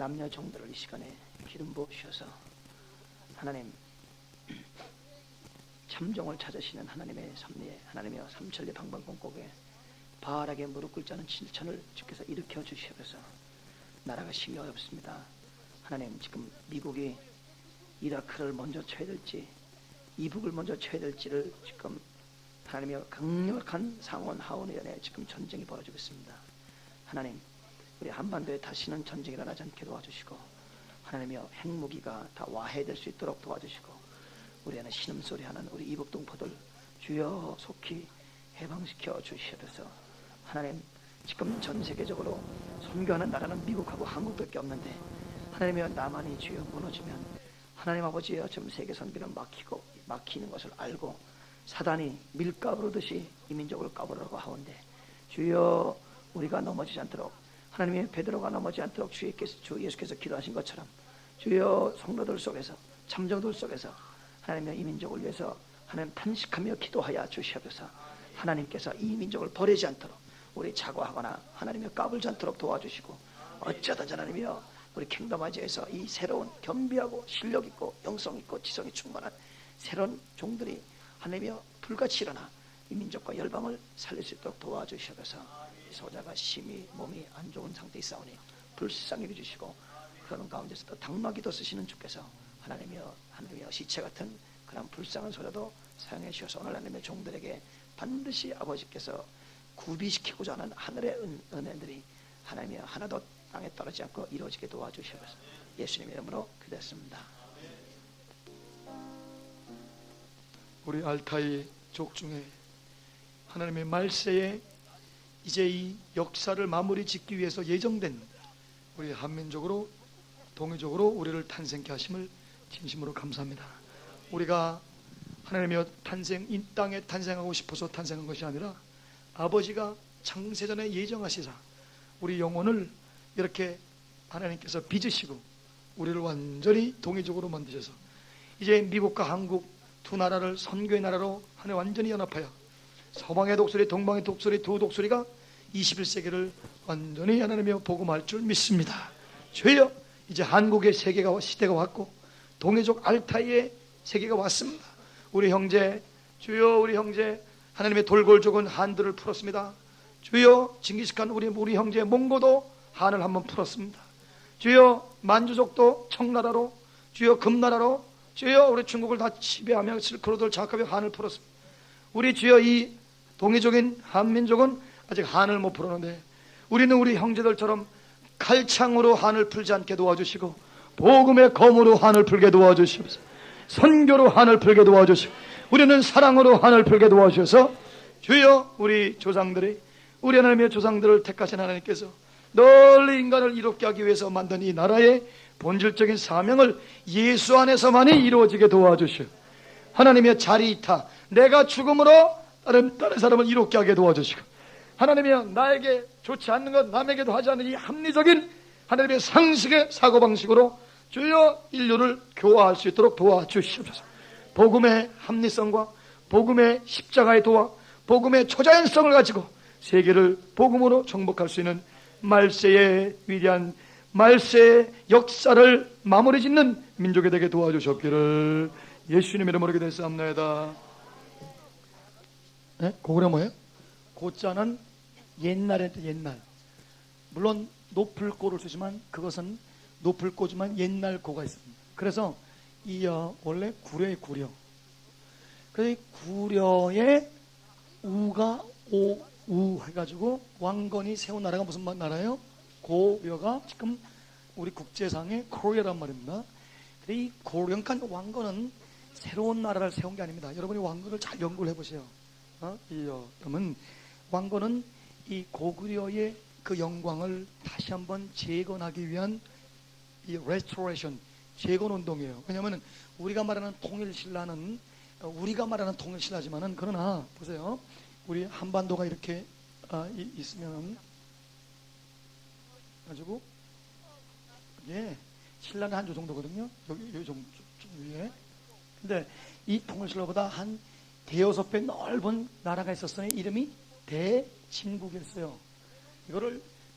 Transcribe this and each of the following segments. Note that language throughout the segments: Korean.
남녀 종들을 이 시간에 기름 부으셔서 하나님 참종을 찾으시는 하나님의 섭리에 하나님이여 삼천리 방방곡곡에 바알에게 무릎 꿇지 않은 진천을 주께서 일으켜 주시옵소서. 나라가 심히 어렵습니다. 하나님 지금 미국이 이라크를 먼저 쳐야 될지 이북을 먼저 쳐야 될지를 지금 하나님이여 강력한 상원 하원의 연에 지금 전쟁이 벌어지고 있습니다. 하나님 우리 한반도에 다시는 전쟁이 일어나지 않게 도와주시고 하나님이여 핵무기가 다 와해될 수 있도록 도와주시고 우리 안에 신음소리하는 우리 이북 동포들 주여 속히 해방시켜 주시옵소서. 하나님 지금 전 세계적으로 선교하는 나라는 미국하고 한국밖에 없는데 하나님이여 남한이 주여 무너지면 하나님 아버지여 지금 세계 선교는 막히는 것을 알고 사단이 밀가부르듯이 이민족을 까부르라고 하온데 주여 우리가 넘어지지 않도록 하나님의 베드로가 넘어지지 않도록 주 예수께서 기도하신 것처럼 주여 성도들 속에서 참정들 속에서 하나님의 이민족을 위해서 하나님 탄식하며 기도하여 주시옵소서. 하나님께서 이 민족을 버리지 않도록 우리 자고하거나 하나님의 까불지 않도록 도와주시고 어쩌든지 하나님이여 우리 킹덤아지에서 이 새로운 겸비하고 실력 있고 영성 있고 지성이 충만한 새로운 종들이 하나님이여 불같이 일어나 이 민족과 열방을 살릴 수 있도록 도와주시옵소서. 소자가 심히 몸이 안 좋은 상태에 있사오니 불쌍히 여겨주시고 그런 가운데서도 당마기도 쓰시는 주께서 하나님이여 시체 같은 그런 불쌍한 소자도 사용해 주셔서 오늘 하나님의 종들에게 반드시 아버지께서 구비시키고자 하는 하늘의 은혜들이 하나님이여 하나도 땅에 떨어지지 않고 이루어지게 도와주시옵소서. 예수님 이름으로 기도했습니다. 우리 알타이 족중에 하나님의 말세에 이제 이 역사를 마무리 짓기 위해서 예정된 우리 한민족으로 동의적으로 우리를 탄생케 하심을 진심으로 감사합니다. 우리가 하나님의 이 땅에 탄생하고 싶어서 탄생한 것이 아니라 아버지가 창세전에 예정하시사 우리 영혼을 이렇게 하나님께서 빚으시고 우리를 완전히 동의적으로 만드셔서 이제 미국과 한국 두 나라를 선교의 나라로 하나님 완전히 연합하여 서방의 독수리 동방의 독수리 두 독수리가 21세기를 완전히 하나님이여 복음할 줄 믿습니다. 주여 이제 한국의 시대가 왔고 동해족 알타이의 세계가 왔습니다. 우리 형제 주여 우리 형제 하나님의 돌골족은 한들을 풀었습니다. 주여 징기스칸 우리 형제 몽고도 한을 한번 풀었습니다. 주여 만주족도 청나라로 주여 금나라로 주여 우리 중국을 다 지배하며 실크로드를 장악하며 한을 풀었습니다. 우리 주여 이 동이족인 한민족은 아직 한을 못 풀었는데 우리는 우리 형제들처럼 칼창으로 한을 풀지 않게 도와주시고 복음의 검으로 한을 풀게 도와주시옵소서. 선교로 한을 풀게 도와주시고 우리는 사랑으로 한을 풀게 도와주셔서 주여 우리 조상들이 우리 하나님의 조상들을 택하신 하나님께서 널리 인간을 이롭게 하기 위해서 만든 이 나라의 본질적인 사명을 예수 안에서만이 이루어지게 도와주시오. 하나님의 자리이타 내가 죽음으로 다른 사람을 이롭게 하게 도와주시고 하나님이여 나에게 좋지 않는 것 남에게도 하지 않는 이 합리적인 하나님의 상식의 사고방식으로 주여 인류를 교화할 수 있도록 도와주시옵소서. 복음의 합리성과 복음의 십자가의 도와 복음의 초자연성을 가지고 세계를 복음으로 정복할 수 있는 말세의 위대한 말세의 역사를 마무리 짓는 민족이 되게 도와주셨기를 예수님 이름으로 기도했사옵나이다. 네? 고구려 뭐예요? 고자는 옛날에 옛날 물론 높을 고를 쓰지만 그것은 높을 고지만 옛날 고가 있습니다. 그래서 이 원래 구려의 구려. 그래서 이 구려의 우가 우 해가지고 왕건이 세운 나라가 무슨 나라예요? 고려가 지금 우리 국제상의 코리아란 말입니다. 근데 이 고려, 그러니까 왕건은 새로운 나라를 세운 게 아닙니다. 여러분이 왕건을 잘 연구를 해보세요. 그러면 왕건은 이 고구려의 그 영광을 다시 한번 재건하기 위한 이 restoration, 재건 운동이에요. 왜냐하면 우리가 말하는 통일신라는 우리가 말하는 통일신라지만은 그러나 보세요. 우리 한반도가 이렇게 있으면 가지고 신라는 한 조 정도거든요. 여기 좀 위에. 근데 이 통일신라보다 한 대여섯 배 넓은 나라가 있었으니 이름이 대진국이었어요.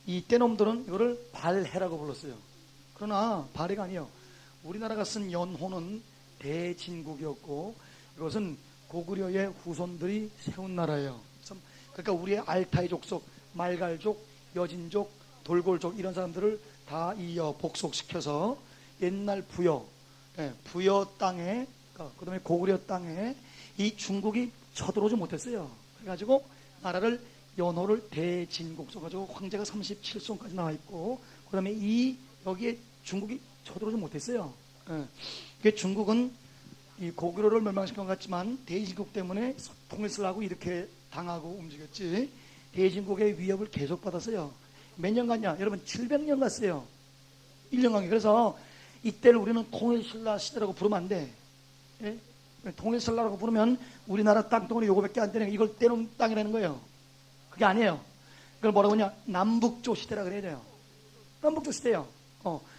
이때 놈들은 이거를 발해라고 불렀어요. 그러나 발해가 아니에요. 우리나라가 쓴 연호는 대진국이었고 이것은 고구려의 후손들이 세운 나라예요. 그러니까 우리의 알타이 족속, 말갈족, 여진족, 돌골족 이런 사람들을 다 복속시켜서 옛날 부여 땅에 그 다음에 고구려 땅에 이 중국이 쳐들어오지 못했어요. 그래가지고 나라를 연호를 대진국 써가지고 황제가 37손까지 나와 있고 그 다음에 여기에 중국이 쳐들어오지 못했어요. 중국은 이 고구려를 멸망시킨 것 같지만 대진국 때문에 통일을 하고 이렇게 당하고 움직였지 대진국의 위협을 계속 받았어요. 몇 년 갔냐? 여러분 700년 갔어요. 1년 간게. 그래서 이때를 우리는 통일신라 시대라고 부르면 안 돼. 예? 통일신라라고 부르면 우리나라 땅덩어리 요거밖에 안 되는 이걸 떼놓은 땅이라는 거예요. 그게 아니에요. 그걸 뭐라고 하냐? 남북조 시대라 그래야 돼요. 남북조 시대예요.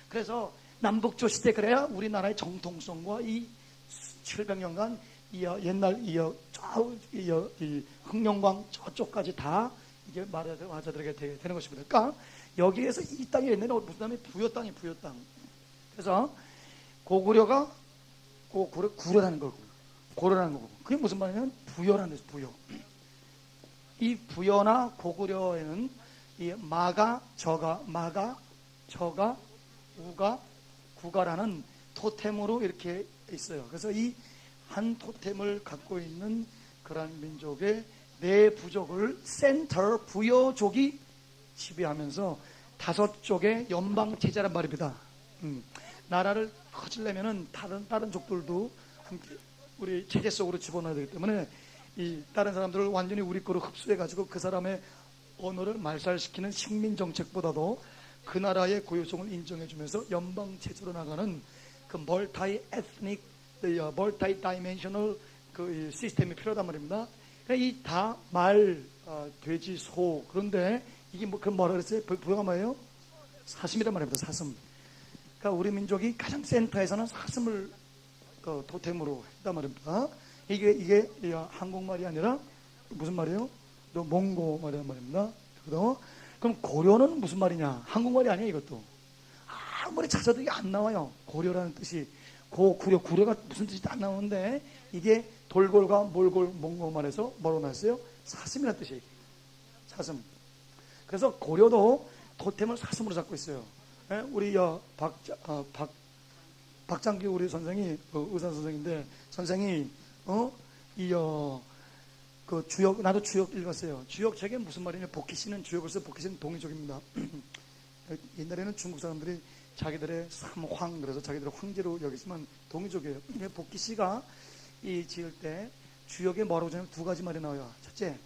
그래서 남북조 시대 그래야 우리나라의 정통성과 이 700년간 옛날 이 흑룡광 저쪽까지 다 이게 맞아들게 되는 것입니다. 그러니까 여기에서 이 땅이 옛날에 무슨 땅이 부여 땅이 부여 땅. 그래서 고구려가 구려라는 거고 고려라는 거고 그게 무슨 말이냐면 부여라는 데서 부여. 이 부여나 고구려에는 이 마가, 저가, 우가, 구가라는 토템으로 이렇게 있어요. 그래서 이 한 토템을 갖고 있는 그러한 민족의 네 부족을 센터 부여족이 지배하면서 5쪽의 연방 체제란 말입니다. 나라를 커지려면은 다른 족들도 함께 우리 체제 속으로 집어넣어야 되기 때문에 이 다른 사람들을 완전히 우리 거로 흡수해가지고 그 사람의 언어를 말살시키는 식민 정책보다도 그 나라의 고유성을 인정해주면서 연방 체제로 나가는 그 멀티 에스닉, 멀티 다이멘셔널 그 시스템이 필요하단 말입니다. 이 다 말, 돼지, 소 그런데 이게 뭐라 그랬어요? 부여가 뭐예요? 사슴이란 말입니다. 사슴. 그러니까 우리 민족이 가장 센터에서는 사슴을 토템으로 했단 말입니다. 이게 한국말이 아니라 무슨 말이에요? 또 몽고 말이란 말입니다. 그럼 고려는 무슨 말이냐? 한국말이 아니에요, 이것도. 아무리 찾아도 이게 안 나와요. 고려라는 뜻이. 구려가 무슨 뜻인지 안 나오는데 이게 돌골과 몰골, 몽고 말에서 뭐로 나왔어요? 사슴이라는 뜻이에요. 사슴. 그래서 고려도 토템을 사슴으로 잡고 있어요. 우리 박장기 우리 선생이 의사 선생인데 선생이 그 주역 나도 주역 읽었어요. 주역 책에 무슨 말이냐? 복희씨는 주역을 써. 복희씨는 동이족입니다. 옛날에는 중국 사람들이 자기들의 삼황 그래서 자기들의 황제로 여기지만 동이족이에요. 복희씨가 이 지을 때 주역에 뭐라고 하냐면 2가지 말이 나와요. 첫째,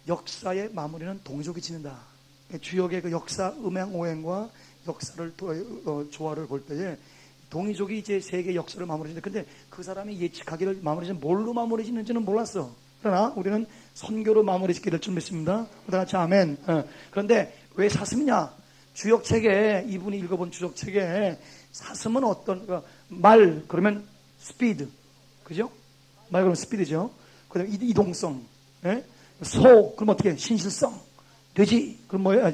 역사의 마무리는 동이족이 짓는다. 주역의 그 역사 음행오행과 역사를 조화를 볼 때에 동이족이 이제 세계 역사를 마무리 짓는데 근데 그 사람이 예측하기를 마무리 짓는 뭘로 마무리 짓는지는 몰랐어. 그러나 우리는 선교로 마무리 짓게 될 줄 믿습니다. 다 같이 아멘. 그런데 왜 사슴이냐? 주역책에 이분이 읽어본 주역책에 사슴은 어떤 말 그러면 스피드 그죠? 말 그러면 스피드죠. 그다음에 이동성. 예? 소 그럼 어떻게 신실성. 돼지 그럼 뭐예요?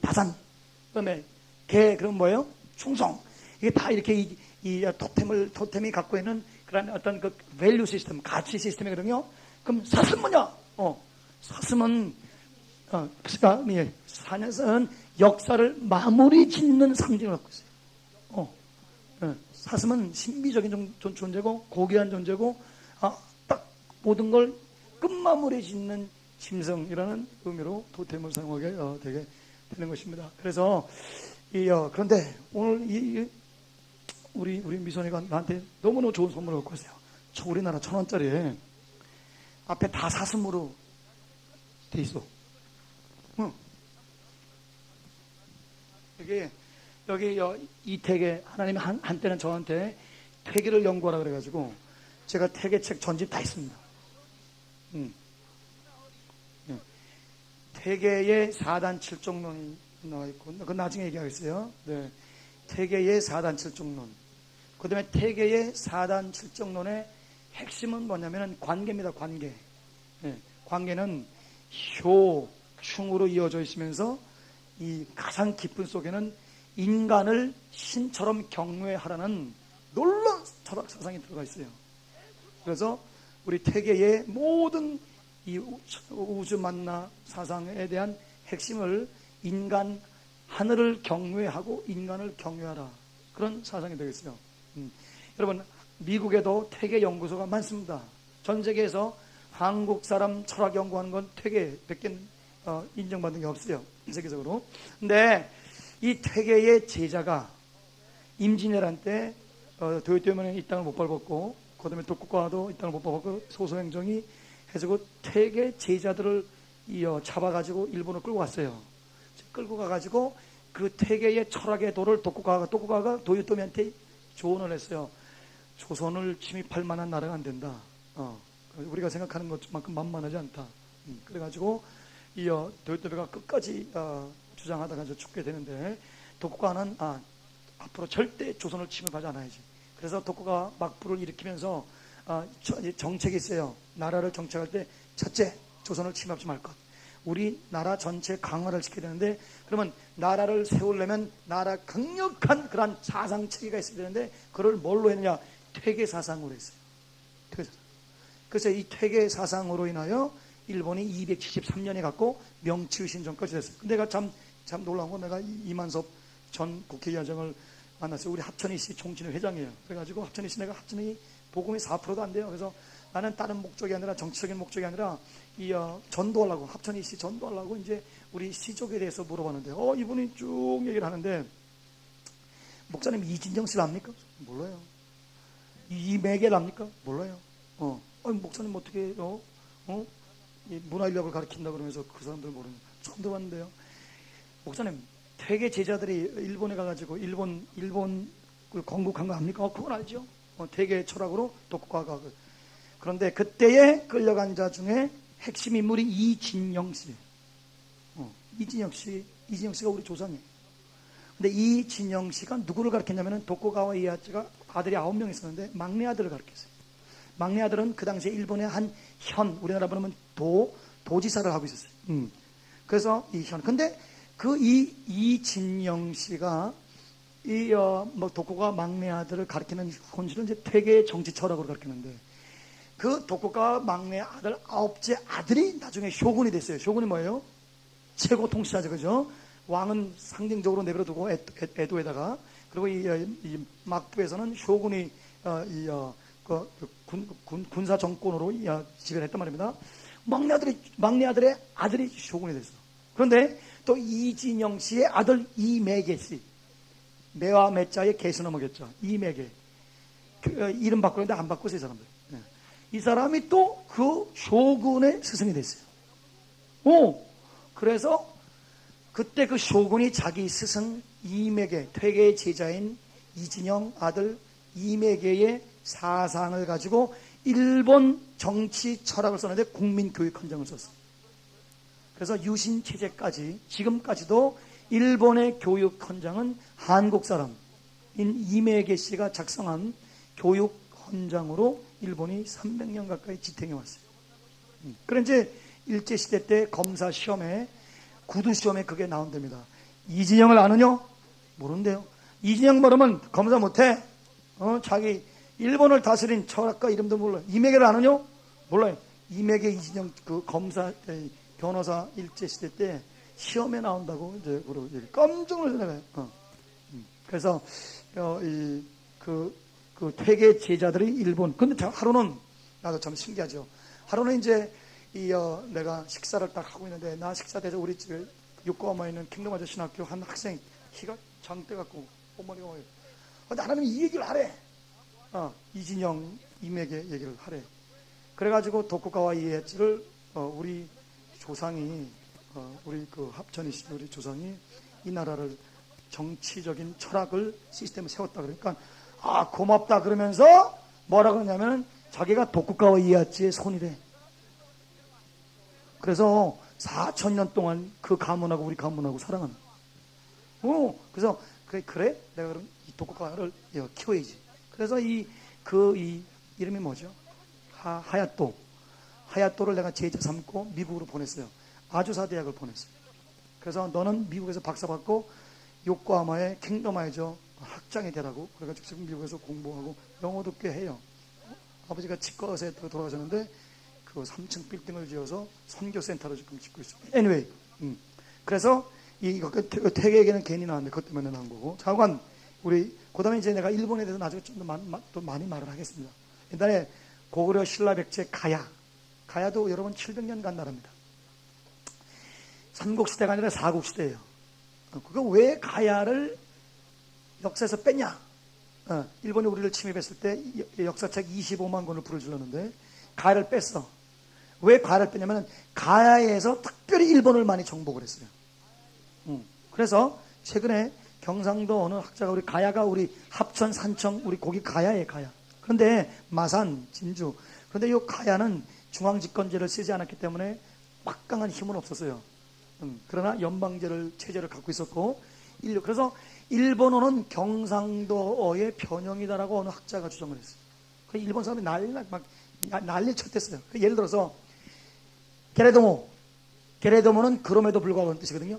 다산. 그다음에 개 그럼 뭐예요? 충성. 이게 다 이렇게 이 토템이 갖고 있는 그런 어떤 그 밸류 시스템, 가치 시스템이거든요. 그럼 사슴 뭐냐? 사슴은 사슴은 역사를 마무리 짓는 상징을 갖고 있어요. 사슴은 신비적인 존재고 고귀한 존재고 딱 모든 걸 끝마무리 짓는 짐승이라는 의미로 토템을 사용하게 되게 되는 것입니다. 그래서 그런데 오늘 우리 미선이가 나한테 너무너무 좋은 선물을 갖고 왔어요. 우리나라 1,000원짜리 앞에 다 사슴으로 돼 있어. 여기 이태계 하나님이 한때는 저한테 태계를 연구하라 그래가지고 제가 태계책 전집 다 있습니다. 태계의 4단 7종론이 나와 있고 그건 나중에 얘기하겠어요. 네. 태계의 4단 7종론. 그 다음에 태계의 4단 7종론의 핵심은 뭐냐면 관계입니다. 관계. 네. 관계는 효, 충으로 이어져 있으면서 이 가장 깊은 속에는 인간을 신처럼 경외하라는 놀라운 철학 사상이 들어가 있어요. 그래서 우리 태계의 모든 이 우주 만나 사상에 대한 핵심을 인간, 하늘을 경외하고 인간을 경외하라, 그런 사상이 되겠어요. 여러분, 미국에도 태계 연구소가 많습니다. 전 세계에서 한국 사람 철학 연구하는 건 태계밖에 인정받는 게 없어요, 세계적으로. 근데 이 태계의 제자가 임진왜란 때 도요토미는 이 땅을 못 밟았고, 그 다음에 독국가도 이 땅을 못 밟았고, 소소행정이 해주고 태계 제자들을 잡아가지고 일본을 끌고 갔어요. 끌고 가가지고 그 태계의 철학의 도를 독국가가 도요토미한테 조언을 했어요. 조선을 침입할 만한 나라가 안 된다. 우리가 생각하는 것만큼 만만하지 않다. 그래가지고 도요토미가 끝까지 주장하다가 죽게 되는데, 독국가는 앞으로 절대 조선을 침입하지 않아야지. 그래서 독국가 막부를 일으키면서 정책이 있어요. 나라를 정책할 때 첫째, 조선을 침입하지 말 것. 우리 나라 전체 강화를 시켜야 되는데, 그러면 나라를 세우려면 나라 강력한 그런 사상 체계가 있어야 되는데, 그걸 뭘로 했느냐? 퇴계 사상으로 했어요. 그래서 이 퇴계 사상으로 인하여 일본이 273년에 갖고 명치의신정까지 됐어요. 근데 내가 참 놀라운 건, 내가 이만섭 전 국회의장을 만났어요. 우리 합천이시 총진회 회장이에요. 그래가지고 합천이시, 내가 합천이 보금이 4%도 안 돼요. 그래서 나는 다른 목적이 아니라, 정치적인 목적이 아니라 전도하려고, 합천이시 전도하려고 이제 우리 시족에 대해서 물어봤는데, 이분이 쭉 얘기를 하는데, 목사님 이진영 씨를 압니까? 몰라요. 이매개를 압니까? 몰라요. 목사님 어떻게 문화인력을 가르친다 그러면서 그 사람들 모르는, 처음 들어봤는데요. 목사님, 퇴계 제자들이 일본에 가가지고 일본 그 건국한 거 압니까? 그건 알죠. 퇴계 철학으로 독국가가. 그런데 그때에 끌려간 자 중에 핵심 인물이 이진영 씨. 이진영 씨가 우리 조상이에요. 근데 이진영 씨가 누구를 가르쳤냐면은, 도쿠가와 이에야스가 아들이 9명 있었는데 막내 아들을 가르쳤어요. 막내 아들은 그 당시에 일본의 한 우리나라 부르면 도지사를 하고 있었어요. 그래서 근데 그 이진영 씨가 도쿠가 막내 아들을 가르치는 혼신을 이제 퇴계 정치 철학으로 가르치는데, 그 도쿠가 막내 아들 9째 아들이 나중에 쇼군이 됐어요. 쇼군이 뭐예요? 최고 통치자죠, 그죠? 왕은 상징적으로 내버려두고 에도에다가, 그리고 이 막부에서는 쇼군이 군사 정권으로 지배했단 말입니다. 막내 아들의 아들이 쇼군이 됐어. 그런데 또 이진영 씨의 아들 이매개 씨, 매와 매자에 개수 넘어겠죠. 이매개, 이름 바꾸는데 안 바꿨어요, 이 사람들. 이 사람이 또 그 쇼군의 스승이 됐어요. 그래서 그때 그 쇼군이 자기 스승 이매개, 퇴계의 제자인 이진영 아들 이매개의 사상을 가지고 일본 정치 철학을 썼는데 국민교육 헌장을 썼어요. 그래서 유신 체제까지 지금까지도 일본의 교육 헌장은 한국 사람인 이매개 씨가 작성한 교육 헌장으로 일본이 300년 가까이 지탱해 왔어요. 그런데 일제시대 때 검사 시험에, 구두 시험에 그게 나온답니다. 이진영을 아느냐? 모른대요. 이진영 모르면 검사 못해. 자기 일본을 다스린 철학가 이름도 몰라요. 이매개를 아느냐? 몰라요. 이매개 이진영 그 검사 변호사 일제시대 때 시험에 나온다고 이제 깜짝 놀라요. 그래서 그 퇴계 제자들이 일본. 근데 하루는 나도 참 신기하죠. 하루는 이제 내가 식사를 딱 하고 있는데, 나 식사 대서 우리 집에 요코하마에 있는 킹덤 신학교 한 학생, 키가 장대 갖고 어머니가 와요. 나는 이 얘기를 하래. 이진영 임에게 얘기를 하래. 그래가지고 도쿠가와 이에야스를 우리 조상이 우리 그 합천이시 우리 조상이 이 나라를 정치적인 철학을 시스템을 세웠다. 그러니까 고맙다 그러면서 뭐라 그러냐면 자기가 도쿠가와 이에야스의 손이래. 그래서 4,000년 동안 그 가문하고 우리 가문하고 사랑하는. 그래서 그래 내가 그럼 이 도쿠가와를 키워야지. 그래서 이 이름이 뭐죠? 하야토를 내가 제자 삼고 미국으로 보냈어요. 아주사 대학을 보냈어요. 그래서 너는 미국에서 박사 받고 요코하마의 킹덤아이저 학장이 되라고 그래가지고 지금 미국에서 공부하고 영어도 꽤 해요. 아버지가 치과의사에 돌아가셨는데 그 3층 빌딩을 지어서 선교센터를 지금 짓고 있어요. Anyway, 그래서 이거 태계에게는 괜히 나왔는데 그것 때문에 나온 거고. 자관 우리 그다음에 이제 내가 일본에 대해서 나중에 좀 더 많이 말을 하겠습니다. 옛날에 고구려 신라 백제 가야도 여러분 700년간 나라입니다. 삼국시대가 아니라 사국시대예요. 그거 왜 가야를 역사에서 뺐냐? 일본이 우리를 침입했을 때 역사책 25만 권을 불을 질렀는데 가야를 뺐어. 왜 가야를 뺐냐면 가야에서 특별히 일본을 많이 정복을 했어요. 그래서 최근에 경상도 어느 학자가 우리 가야가 우리 합천, 산청, 우리 거기 가야에 가야. 그런데 마산, 진주. 그런데 이 가야는 중앙집권제를 쓰지 않았기 때문에 막강한 힘은 없었어요. 그러나 연방제를 체제를 갖고 있었고, 그래서 일본어는 경상도어의 변형이다라고 어느 학자가 주장을 했어요. 그 일본 사람이 난리 쳤댔어요. 예를 들어서 게레도모는 그럼에도 불구하고 하는 뜻이거든요.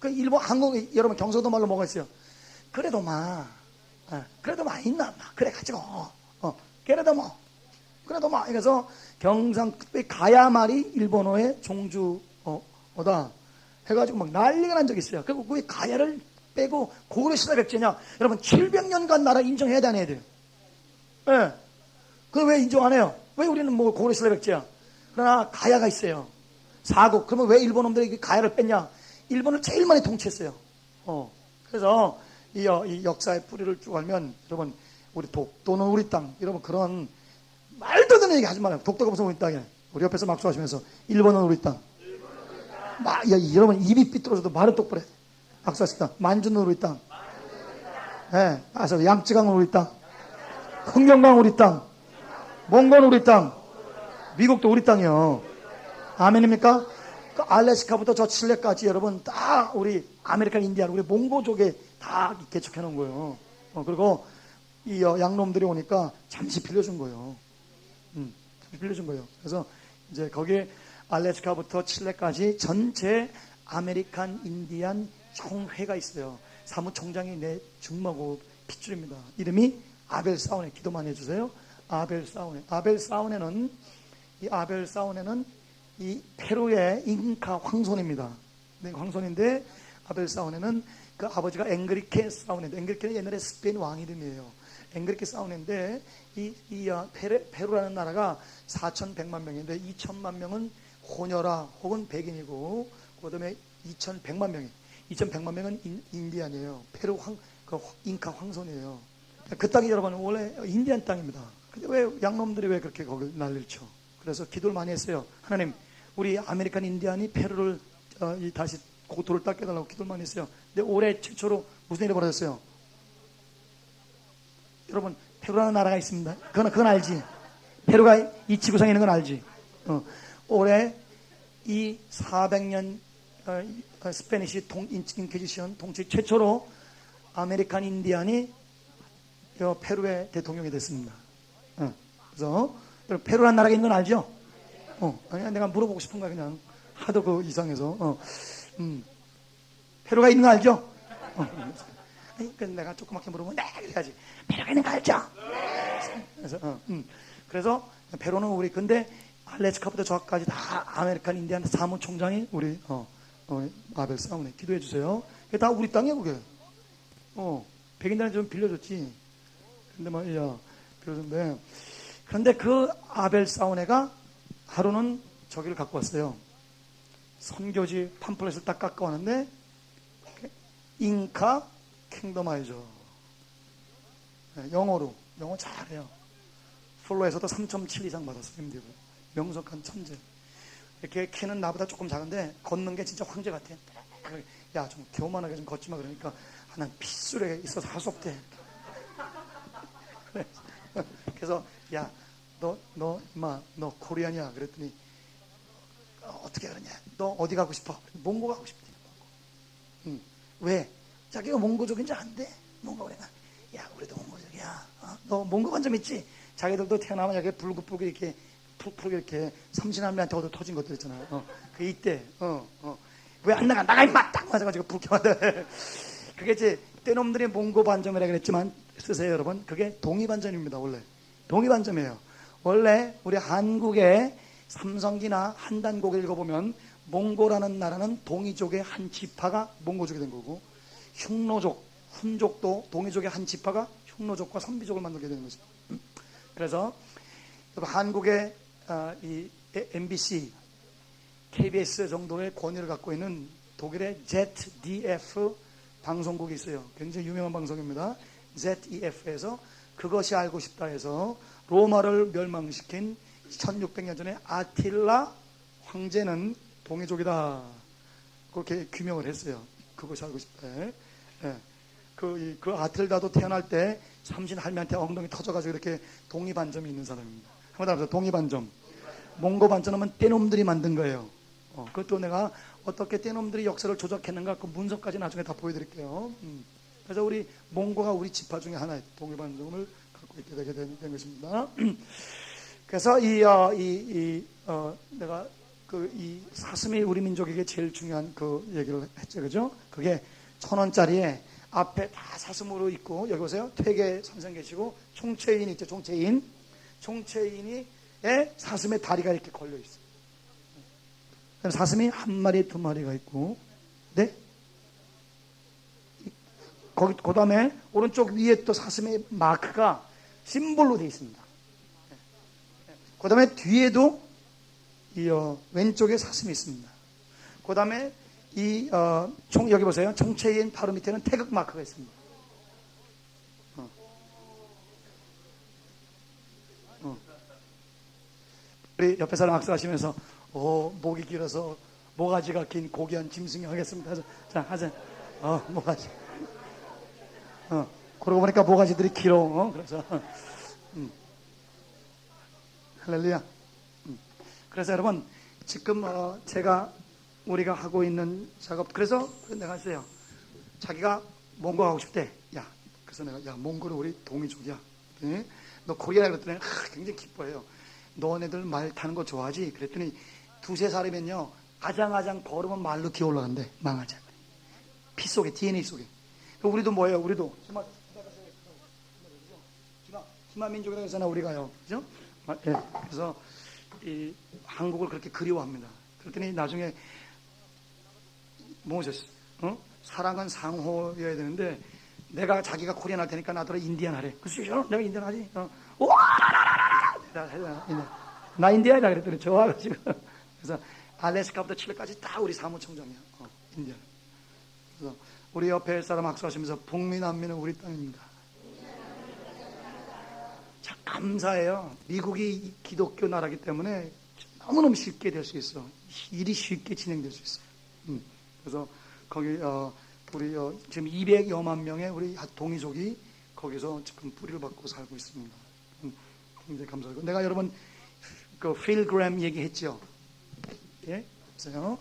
그 일본 한국 여러분 경상도 말로 뭐가 있어요? 그래도 있나 그래가지고 게레도모 그래서 가야 말이 일본어의 종주어다 해가지고 막 난리가 난 적이 있어요. 그리고 왜 가야를 빼고 고구려 신라 백제냐? 여러분 700년간 나라 인정해야 돼 안 해야 돼요? 예. 그걸 왜 인정 안 해요? 왜 우리는 뭐 고구려 신라 백제야? 그러나 가야가 있어요. 사국. 그러면 왜 일본 놈들이 가야를 뺐냐? 일본을 제일 많이 통치했어요. 그래서 이 역사의 뿌리를 쭉 알면 여러분 우리 독도는 우리 땅 여러분 그런 말도 안 되는 얘기 하지 말아요. 독도가 무슨 우리 땅이야. 우리 옆에서 막수하시면서 일본은 우리 땅. 여러분 입이 삐뚤어져도 말은 똑바로 해. 막수하시다. 만주는 우리 땅. 예, 그래서 양쯔강은 우리 땅. 흥경강 우리 땅. 몽고는 우리 땅. 미국도 우리 땅이요. 아멘입니까? 그 알래스카부터 저 칠레까지 여러분 다 우리 아메리칸 인디안 우리 몽고족에 다 개척해 놓은 거예요. 그리고 이 양놈들이 오니까 잠시 빌려준 거예요. 잠시 빌려준 거예요. 그래서 이제 거기에 알래스카부터 칠레까지 전체 아메리칸 인디안 총회가 있어요. 사무총장이 내 중마고 핏줄입니다. 이름이 아벨 사우네. 기도 많이 해주세요. 아벨 사우네는 이 페루의 잉카 황손입니다. 황손인데 아벨 사우네는 그 아버지가 엥그리케 사우네인데 엥그리케는 옛날에 스페인 왕 이름이에요. 엥그리케 사우네인데 페루라는 나라가 4,100만 명인데 2,000만 명은 호녀라 혹은 백인이고 그다음에 2,100만 명은 인디안이에요. 페루 잉카 황손이에요. 그 땅이 여러분 원래 인디안 땅입니다. 근데 왜 양놈들이 왜 그렇게 거길 난리를 쳐? 그래서 기도를 많이 했어요. 하나님, 우리 아메리칸 인디안이 페루를 다시 고토를 닦여달라고 기도를 많이 했어요. 근데 올해 최초로 무슨 일이 벌어졌어요? 여러분, 페루라는 나라가 있습니다. 그건 알지? 페루가 이 지구상에 있는 건 알지? 올해 이 400년 스페니시 인퀴지션 통치 최초로 아메리칸 인디안이 페루의 대통령이 됐습니다. 그래서 페루라는 나라가 있는 건 알죠? 아니, 내가 물어보고 싶은 거야, 그냥. 하도 그 이상해서. 페루가 있는 거 알죠? 그러니까 내가 조그맣게 물어보면, 네, 그래야지. 페루가 있는 거 알죠? 그래서 페루는 우리, 근데 알래스카부터 저까지 다 아메리칸 인디안 사무총장이 우리, 아벨 사우네. 기도해 주세요. 그게 다 우리 땅이야, 그게. 백인들한테 좀 빌려줬지. 근데 말이야, 빌려줬는데. 그런데 그 아벨 사우네가 하루는 저기를 갖고 왔어요. 선교지 팜플렛을 딱 깎아왔는데 잉카 킹덤아이저 영어 잘해요. 플로에서도 3.7 이상 받았어요. 힘들고 명석한 천재. 이렇게 키는 나보다 조금 작은데 걷는 게 진짜 황제 같아. 야, 좀 교만하게 좀 걷지 마. 그러니까 난 핏줄에 있어서 할 수 없대. 그래서 야, 너 코리안이야. 그랬더니 어떻게 그러냐? 너 어디 가고 싶어? 몽고 가고 싶대. 왜? 자기가 몽고족인지 안 돼. 몽고 그래. 야, 우리도 몽고족이야. 너 몽고 관점 있지? 자기들도 태어나면 이렇게 불긋불긋 이렇게 푸르게 이렇게 삼신할매한테 얻어 터진 것들 있잖아요. 그 이때 왜 안 나가? 나가 임마! 딱 맞아가지고 불쾌하다. 그게 이제 떼놈들의 몽고 반점이라고 그랬지만 쓰세요 여러분. 그게 동의반점입니다. 원래 동의반점이에요. 원래 우리 한국의 삼성기나 한단곡을 읽어보면 몽고라는 나라는 동이족의 한 지파가 몽고족이 된 거고, 흉노족, 훈족도 동이족의 한 지파가 흉노족과 선비족을 만들게 되는 거죠. 그래서 한국의 이 MBC, KBS 정도의 권위를 갖고 있는 독일의 ZDF 방송국이 있어요. 굉장히 유명한 방송입니다. ZEF에서 그것이 알고 싶다 해서 로마를 멸망시킨 1600년 전에 아틸라 황제는 동이족이다, 그렇게 규명을 했어요. 그것이 알고 싶다. 예. 그 아틸다도 태어날 때 삼신 할매한테 엉덩이 터져가지고 이렇게 동의반점이 있는 사람입니다. 한번 따라서 동의반점. 몽고 반점은 떼놈들이 만든 거예요. 그것도 내가 어떻게 떼놈들이 역사를 조작했는가 그 문서까지 나중에 다 보여드릴게요. 그래서 우리 몽고가 우리 지파 중에 하나의 동의반점을 갖고 있게 되게 된 것입니다. 그래서 내가 이 사슴이 우리 민족에게 제일 중요한 그 얘기를 했죠, 그죠? 그게 1,000원짜리에 앞에 다 사슴으로 있고, 여기 보세요. 퇴계 선생 계시고, 총체인 있죠, 총체인이 사슴의 다리가 이렇게 걸려 있어요. 사슴이 한 마리, 두 마리가 있고, 네? 그 다음에 오른쪽 위에 또 사슴의 마크가 심볼로 되어 있습니다. 그 다음에 뒤에도 왼쪽에 사슴이 있습니다. 그 다음에 여기 보세요. 총체인 바로 밑에는 태극 마크가 있습니다. 우리 옆에 사람 악수하시면서 목이 길어서 모가지가 긴 고귀한 짐승이 하겠습니다. 자, 하자. 모가지. 그러고 보니까 모가지들이 길어. 그래서 할렐루야. 그래서 여러분, 지금 우리가 하고 있는 작업, 그래서 내가 했어요. 자기가 몽고 하고 싶대. 그래서 내가 몽고는 우리 동이족이야. 네? 너 코리아라 그랬더니 굉장히 기뻐해요. 너네들 말 타는 거 좋아하지? 그랬더니 2-3살이면요 아장아장 걸으면 말로 기어 올라간대. 망하자. 피 속에, DNA 속에. 우리도 뭐예요? 우리도 기마 민족이라고 해서나 우리가요, 그죠? 그래서 이 한국을 그렇게 그리워합니다. 그랬더니 나중에 모세스, 사랑은 상호여야 되는데 내가 자기가 코리안 할 테니까 나더러 인디안 하래. 그래서 내가 인디안 하지. 나 인디안이라 그랬더니 좋아가지고. 그래서 알래스카부터 칠레까지 다 우리 사무총장이야. 인디안. 그래서 우리 옆에 사람 악수하시면서 북미 남미는 우리 땅입니다. 참 감사해요. 미국이 기독교 나라기 때문에 너무너무 쉽게 될 수 있어. 일이 쉽게 진행될 수 있어요. 그래서 거기 우리 지금 200여만 명의 우리 동이족이 거기서 지금 뿌리를 받고 살고 있습니다. 굉장히 감사하고. 내가 여러분 그 필그램 얘기했죠. 예? 보세요.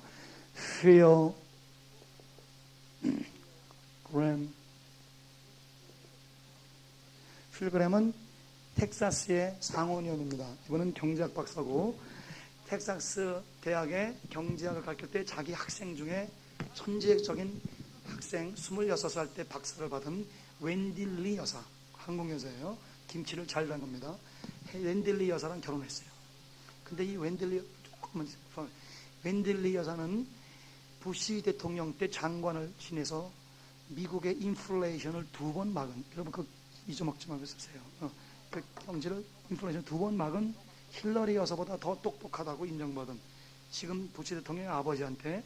필그램은 텍사스의 상원의원입니다. 이분은 경제학 박사고 텍사스 대학에 경제학을 가르칠 때 자기 학생 중에 천재적인 학생 26살 때 박사를 받은 웬딜리 여사, 한국 여자예요. 김치를 잘 담급니다. 웬딜리 여사랑 결혼했어요. 근데 이 웬딜리 여사는 부시 대통령 때 장관을 지내서 미국의 인플레이션을 2번 막은, 여러분 그 잊어먹지 말고 쓰세요. 그 경제를 인플레이션 2번 막은 힐러리 여사보다 더 똑똑하다고 인정받은 지금 부시 대통령의 아버지한테,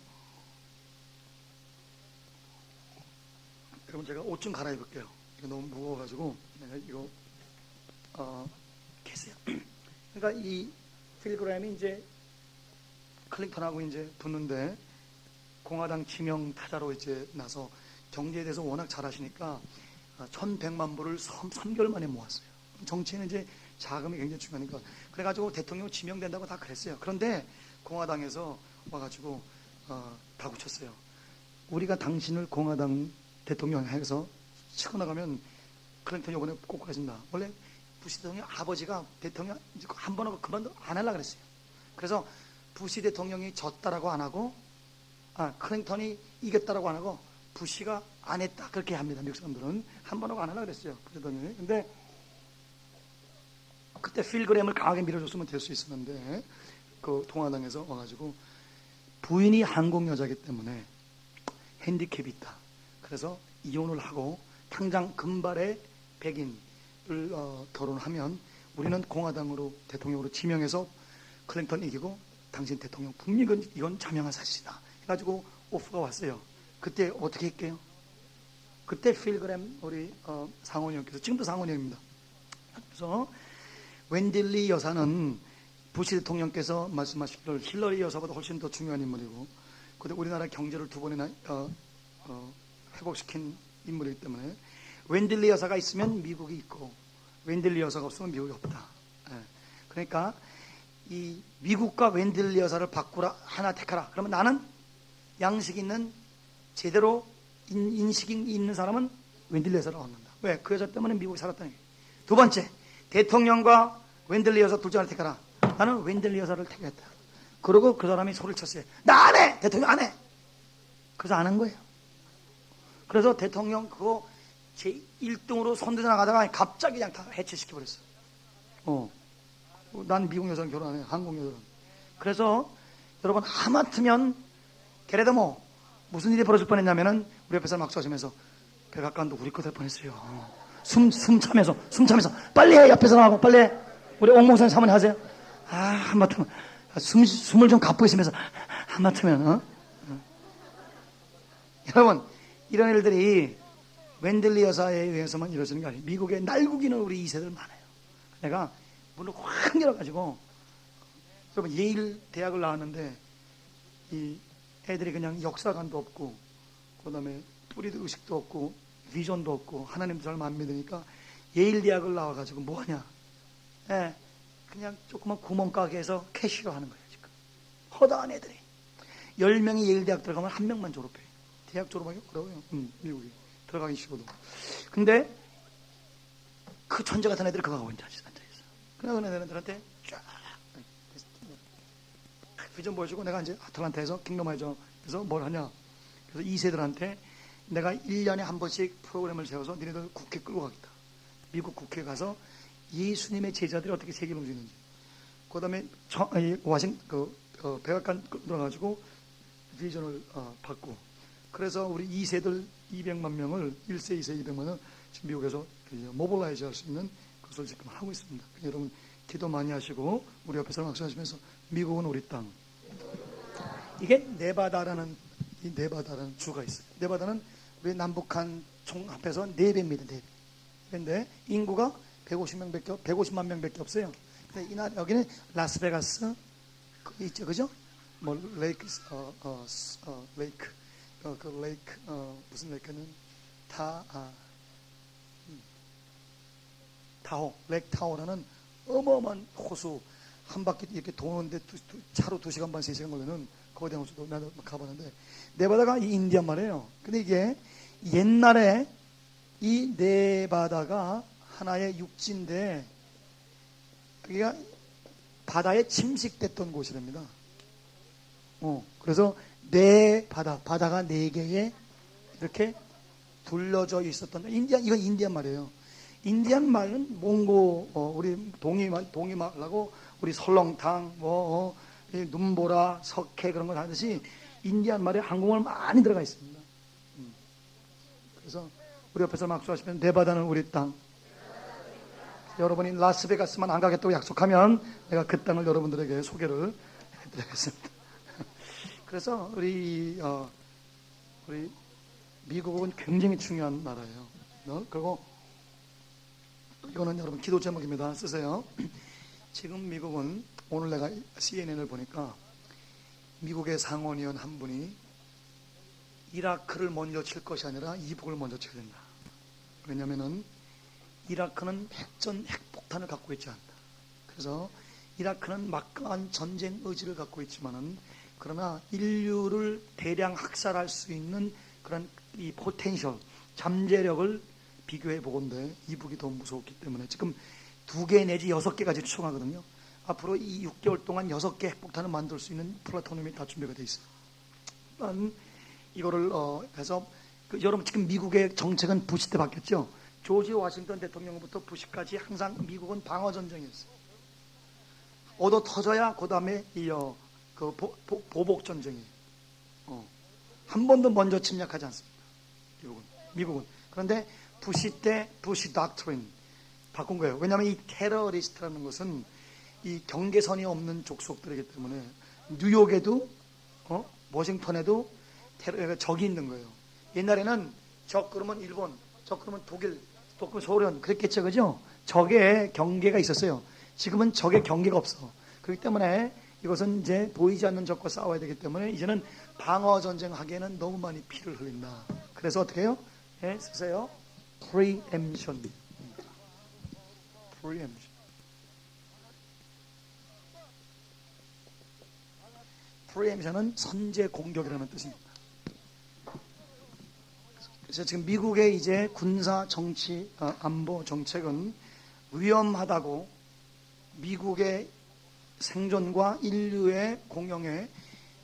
여러분 제가 옷 좀 갈아입을게요. 이거 너무 무거워가지고 내가 이거 계세요. 그러니까 이 필그램이 이제 클린턴하고 이제 붙는데 공화당 지명 타자로 이제 나서 경제에 대해서 워낙 잘하시니까 1,100만 불을 3개월 만에 모았어요. 정치에는 이제 자금이 굉장히 중요하니까. 그래가지고 대통령 지명된다고 다 그랬어요. 그런데 공화당에서 와가지고 다 붙였어요. 우리가 당신을 공화당 대통령 해서 치고 나가면 클린턴 요번에 꼭 가진다. 원래 부시 대통령 아버지가 대통령 한 번 하고 그만 안 하려고 그랬어요. 그래서 부시 대통령이 졌다라고 안 하고 클린턴이 이겼다라고 안 하고 부시가 안 했다 그렇게 합니다. 미국 사람들은 한 번 하고 안 하려고 그랬어요. 그러더니 근데 그때 필그램을 강하게 밀어줬으면 될 수 있었는데 그 동아당에서 와가지고 부인이 한국 여자이기 때문에 핸디캡이 있다. 그래서 이혼을 하고 당장 금발의 백인을 결혼하면 우리는 공화당으로 대통령으로 지명해서 클린턴 이기고 당신 대통령 분명히 이건 자명한 사실이다. 해가지고 오프가 왔어요. 그때 어떻게 할게요? 그때 필그램 우리 상원의원께서 지금도 상원의원입니다. 그래서 웬딜리 여사는 부시 대통령께서 말씀하시기를 힐러리 여사보다 훨씬 더 중요한 인물이고 그때 우리나라 경제를 두 번이나 회복시킨 인물이기 때문에 웬딜리 여사가 있으면 미국이 있고 웬딜리 여사가 없으면 미국이 없다. 그러니까 이 미국과 웬딜리 여사를 바꾸라 하나 택하라. 그러면 나는 양식 있는 제대로 인식이 있는 사람은 웬딜리 여사를 얻는다. 왜? 그 여자 때문에 미국이 살았다는 거예요. 두 번째, 대통령과 웬딜리 여사 둘 중 하나 택하라. 나는 웬딜리 여사를 택했다. 그러고 그 사람이 소리를 쳤어요. 나 안 해! 대통령 안 해! 그래서 안 한 거예요. 그래서 대통령 그거 제 1등으로 손들어 나가다가 갑자기 그냥 다 해체시켜버렸어요. 난 미국 여자랑 결혼 안 해. 한국 여자랑. 그래서 여러분 하마터면 그래도 뭐 무슨 일이 벌어질 뻔했냐면은 우리 옆에서 막수하시면서 백악관도 우리 거 될 뻔했어요. 숨 차면서 빨리 해. 옆에서 나가고 빨리 해. 우리 옥목사님 사모님 하세요. 하마터면 숨을 좀 갖고 있으면서 하마터면 여러분 이런 일들이 웬들리 여사에 의해서만 이루어지는 게 아니에요. 미국의 날고기는 우리 2세들 많아요. 내가 물론 확 열어가지고 여러분 예일 대학을 나왔는데 이 애들이 그냥 역사관도 없고 그 다음에 뿌리도 의식도 없고 비전도 없고 하나님도 잘 안 믿으니까 예일 대학을 나와가지고 뭐하냐 그냥 조그만 구멍가게에서 캐시로 하는 거예요. 지금 허다한 애들이 10명이 예일 대학 들어가면 1명만 졸업해요. 대학 졸업하기 어려워요. 미국이 들어가기 쉬워도. 근데 그 천재 같은 애들이 그거 하고 앉아있어. 그래서 애들한테 쫙 비전 보여주고 내가 이제 아틀란타에서 킹덤하이저에서 뭘 하냐. 그래서 2세들한테 내가 1년에 한 번씩 프로그램을 세워서 니네들 국회 끌고 가겠다. 미국 국회에 가서 예수님의 제자들이 어떻게 세계를 움직이는지. 그 다음에 백악관 들어가지고 비전을 받고. 그래서 우리 2세들 200만 명을 1세, 2세 200만을 지금 미국에서 모빌라이즈 할 수 있는 것을 지금 하고 있습니다. 여러분 기도 많이 하시고 우리 옆에서 막수하시면서 미국은 우리 땅. 이게 네바다라는 주가 있어요. 네바다는 우리 남북한 총 합해서 4배입니다. 4배. 그런데 인구가 150만 명밖에 없어요. 근데 이날 여기는 라스베가스 그 있죠, 그죠? 뭐 레이크 무슨 레이크는 타호, 레이크 타호라는 어마어마한 호수 한 바퀴 이렇게 도는데 차로 2시간 반 3시간 걸리는 거대한 호수도 나도 가봤는데 네바다가 이 인디안 말이에요. 근데 이게 옛날에 이 네바다가 하나의 육지인데 그게 바다에 침식됐던 곳이랍니다. 그래서 바다가 4개에 이렇게 둘러져 있었던 이건 인디안 말이에요. 인디안 말은 몽고 우리 동이말하고 우리 설렁탕 눈보라 석회 그런 거 하듯이 인디안 말에 한국말 많이 들어가 있습니다. 그래서 우리 옆에서 막수하시면 네바다는 우리 땅. 여러분이 라스베가스만 안 가겠다고 약속하면 내가 그 땅을 여러분들에게 소개를 해드리겠습니다. 그래서 우리 미국은 굉장히 중요한 나라예요. 그리고 이거는 여러분 기도 제목입니다. 쓰세요. 지금 미국은 오늘 내가 CNN을 보니까 미국의 상원의원 한 분이 이라크를 먼저 칠 것이 아니라 이북을 먼저 쳐야 된다. 왜냐하면은 이라크는 핵폭탄을 갖고 있지 않다. 그래서 이라크는 막강한 전쟁 의지를 갖고 있지만은 그러나 인류를 대량 학살할 수 있는 그런 이 포텐셜, 잠재력을 비교해 보건대 이북이 더 무서웠기 때문에 지금 2개 내지 6개까지 추정하거든요. 앞으로 이 6개월 동안 6개 핵폭탄을 만들 수 있는 플라토늄이 다 준비가 되어 있어요. 이거를 해서 여러분 지금 미국의 정책은 부시 때 바뀌었죠. 조지 워싱턴 대통령부터 부시까지 항상 미국은 방어 전쟁이었어요. 얻어 터져야 그 다음에 보복 전쟁이에요. 한 번도 먼저 침략하지 않습니다. 미국은. 그런데 부시 때 부시 닥트린 바꾼 거예요. 왜냐하면 이 테러리스트라는 것은 이 경계선이 없는 족속들이기 때문에 뉴욕에도 워싱턴에도 테러가 적이 있는 거예요. 옛날에는 적 그러면 일본, 적 그러면 독일, 적 그러면 소련 그랬겠죠, 그죠? 적의 경계가 있었어요. 지금은 적의 경계가 없어. 그렇기 때문에 이것은 이제 보이지 않는 적과 싸워야 되기 때문에 이제는 방어 전쟁 하기에는 너무 많이 피를 흘린다. 그래서 어떻게 해요? 쓰세요. preemption. preemption은 선제 공격이라는 뜻입니다. 그래서 지금 미국의 이제 군사 정치 안보 정책은 위험하다고 미국의 생존과 인류의 공영에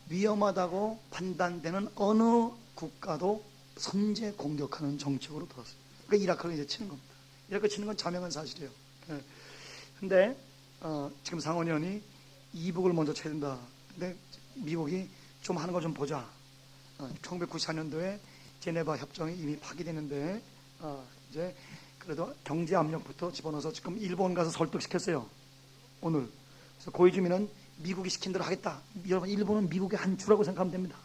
위험하다고 판단되는 어느 국가도 선제 공격하는 정책으로 들었어요. 그러니까 이라크를 이제 치는 겁니다. 이라크 치는 건 자명한 사실이에요. 근데 지금 상원의원이 이북을 먼저 쳐야 된다. 근데 미국이 좀 하는 거 좀 보자. 1994년도에 제네바 협정이 이미 파기되는데 이제 그래도 경제 압력부터 집어넣어서 지금 일본 가서 설득시켰어요. 오늘. 그래서 고위 주민은 미국이 시킨 대로 하겠다. 여러분, 일본은 미국의 한 주라고 생각하면 됩니다.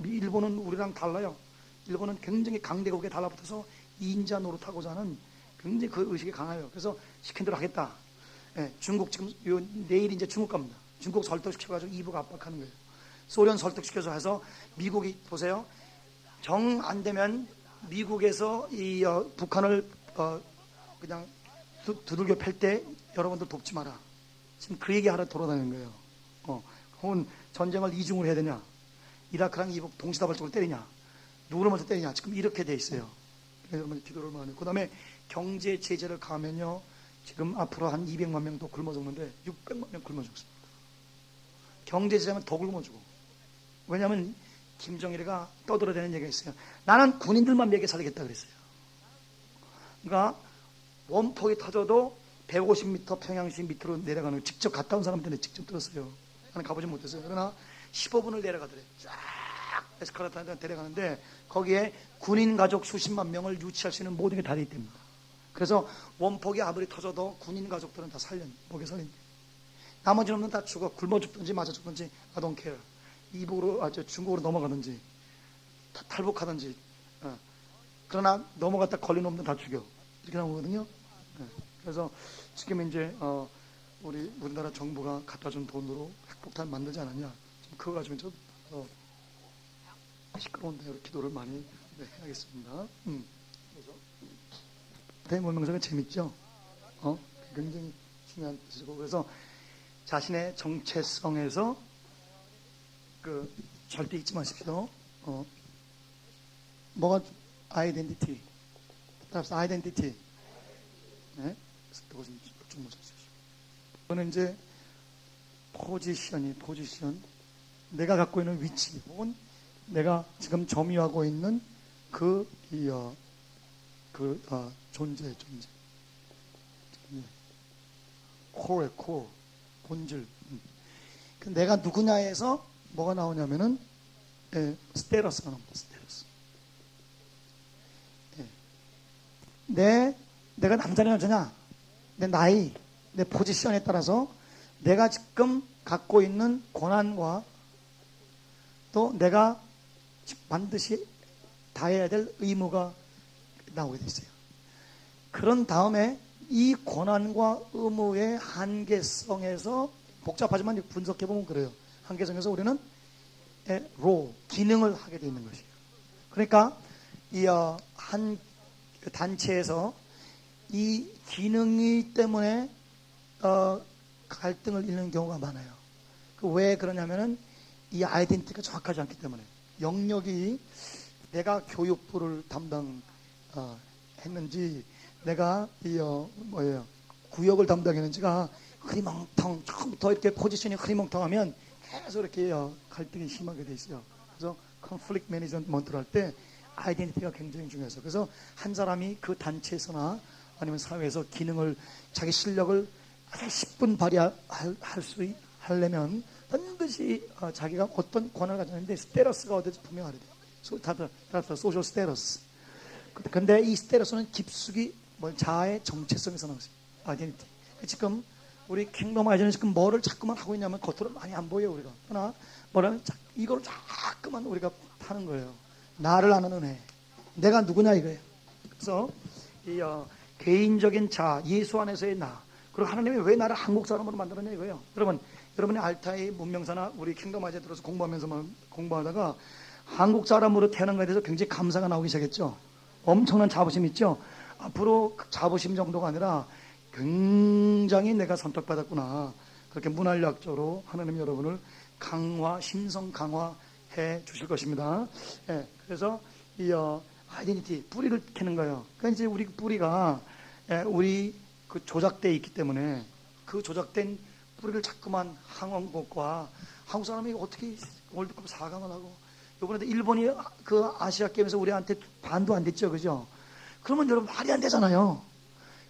일본은 우리랑 달라요. 일본은 굉장히 강대국에 달라붙어서 인자 노릇하고자 하는 굉장히 그 의식이 강해요. 그래서 시킨 대로 하겠다. 중국 지금 내일 이제 중국 갑니다. 중국 설득시켜가지고 이북 압박하는 거예요. 소련 설득시켜서 해서 미국이 보세요. 정 안 되면 미국에서 이 북한을 그냥 두들겨 팰 때 여러분들 돕지 마라. 지금 그 얘기 하러 돌아다니는 거예요. 혹은 전쟁을 이중으로 해야 되냐? 이라크랑 이북 동시다발적으로 때리냐? 누구를 먼저 때리냐? 지금 이렇게 돼 있어요. 그래서 여러분 기도를 많이 해요. 그 다음에 경제 제재를 가하면요. 지금 앞으로 한 200만 명 더 굶어 죽는데 600만 명 굶어 죽습니다. 경제 제재하면 더 굶어 죽어. 왜냐하면 김정일이가 떠들어대는 얘기가 있어요. 나는 군인들만 먹여 살리겠다 그랬어요. 그러니까 원폭이 터져도 150m 평양시 밑으로 내려가는 직접 갔다 온 사람들은 직접 들었어요. 나는 가보지 못했어요. 그러나 15분을 내려가더래. 쫙 에스컬레이터에 데려가는데 거기에 군인 가족 수십만 명을 유치할 수 있는 모든 게 다 돼 있답니다. 그래서 원폭이 아무리 터져도 군인 가족들은 다 먹여 살린. 나머지 놈은 다 죽어. 굶어 죽든지 맞아 죽든지 I don't care. 이북으로 중국으로 넘어가든지 탈북하든지. 그러나 넘어갔다 걸린 놈들 다 죽여. 이렇게 나오거든요. 그래서 지금 이제 우리나라 정부가 갖다 준 돈으로 핵폭탄 만들지 않았냐. 그거 가지고 좀 시끄러운데 이렇게 기도를 많이 해야겠습니다. 그래서 대모명성은 재밌죠. 굉장히 중요한 뜻이고 그래서 자신의 정체성에서 절대 잊지 마십시오. 뭐가 아이덴티티. 따라서 아이덴티티. 네? 그것은 좀 보십시오. 이거는 이제 포지션. 내가 갖고 있는 위치 혹은 내가 지금 점유하고 있는 존재. 코어의 코어, 본질. 내가 누구냐에서 뭐가 나오냐면은 스테러스가 나옵니다. 스테러스. 내가 남자냐 여자냐, 내 나이, 내 포지션에 따라서 내가 지금 갖고 있는 권한과 또 내가 반드시 다해야 될 의무가 나오게 돼 있어요. 그런 다음에 이 권한과 의무의 한계성에서 복잡하지만 분석해보면 그래요. 한계성에서 우리는 기능을 하게 돼 있는 것이에요. 그러니까 이 한 단체에서 이 기능이 때문에 갈등을 잃는 경우가 많아요. 왜 그러냐면은 이 아이덴티티가 정확하지 않기 때문에 영역이 내가 교육부를 담당했는지 내가 구역을 담당했는지가 흐리멍텅 처음부터 이렇게 포지션이 흐리멍텅하면 계속 이렇게 갈등이 심하게 돼 있어요. 그래서 컨플릭트 매니지먼트를 할 때 아이덴티티가 굉장히 중요해서 그래서 한 사람이 그 단체에서나 아니면 사회에서 기능을 자기 실력을 아주 10분 하려면 반드시 자기가 어떤 권한을 가졌는데 스테러스가 어디서 분명하래요. 소셜 스테러스. 근데 이 스테러스는 깊숙이 자아의 정체성에서 나오죠. 아이덴티티. 지금 우리 킹덤 아이즈는 지금 뭐를 자꾸만 하고 있냐면 겉으로 많이 안 보여요 우리가. 그러나 뭐라면 이걸 자꾸만 우리가 하는 거예요. 나를 아는 은혜. 내가 누구냐 이거예요. 그래서 이 개인적인 자, 예수 안에서의 나. 그리고 하나님이 왜 나를 한국 사람으로 만들었냐 이거예요. 여러분이 알타이 문명사나 우리 킹덤 아이즈에 들어서 공부하다가 한국 사람으로 태어난 것에 대해서 굉장히 감사가 나오기 시작했죠. 엄청난 자부심 있죠. 앞으로 그 자부심 정도가 아니라 굉장히 내가 선택받았구나. 그렇게 문활력적으로 하나님 여러분을 심성 강화해 주실 것입니다. 예, 그래서 이 아이덴티티 뿌리를 캐는 거예요. 그러니까 이제 우리 뿌리가 우리 그 조작되어 있기 때문에 그 조작된 뿌리를 자꾸만 한국과 한국 사람이 어떻게 월드컵 4강을 하고 이번에도 일본이 그 아시아 게임에서 우리한테 반도 안 됐죠, 그죠? 그러면 여러분 말이 안 되잖아요.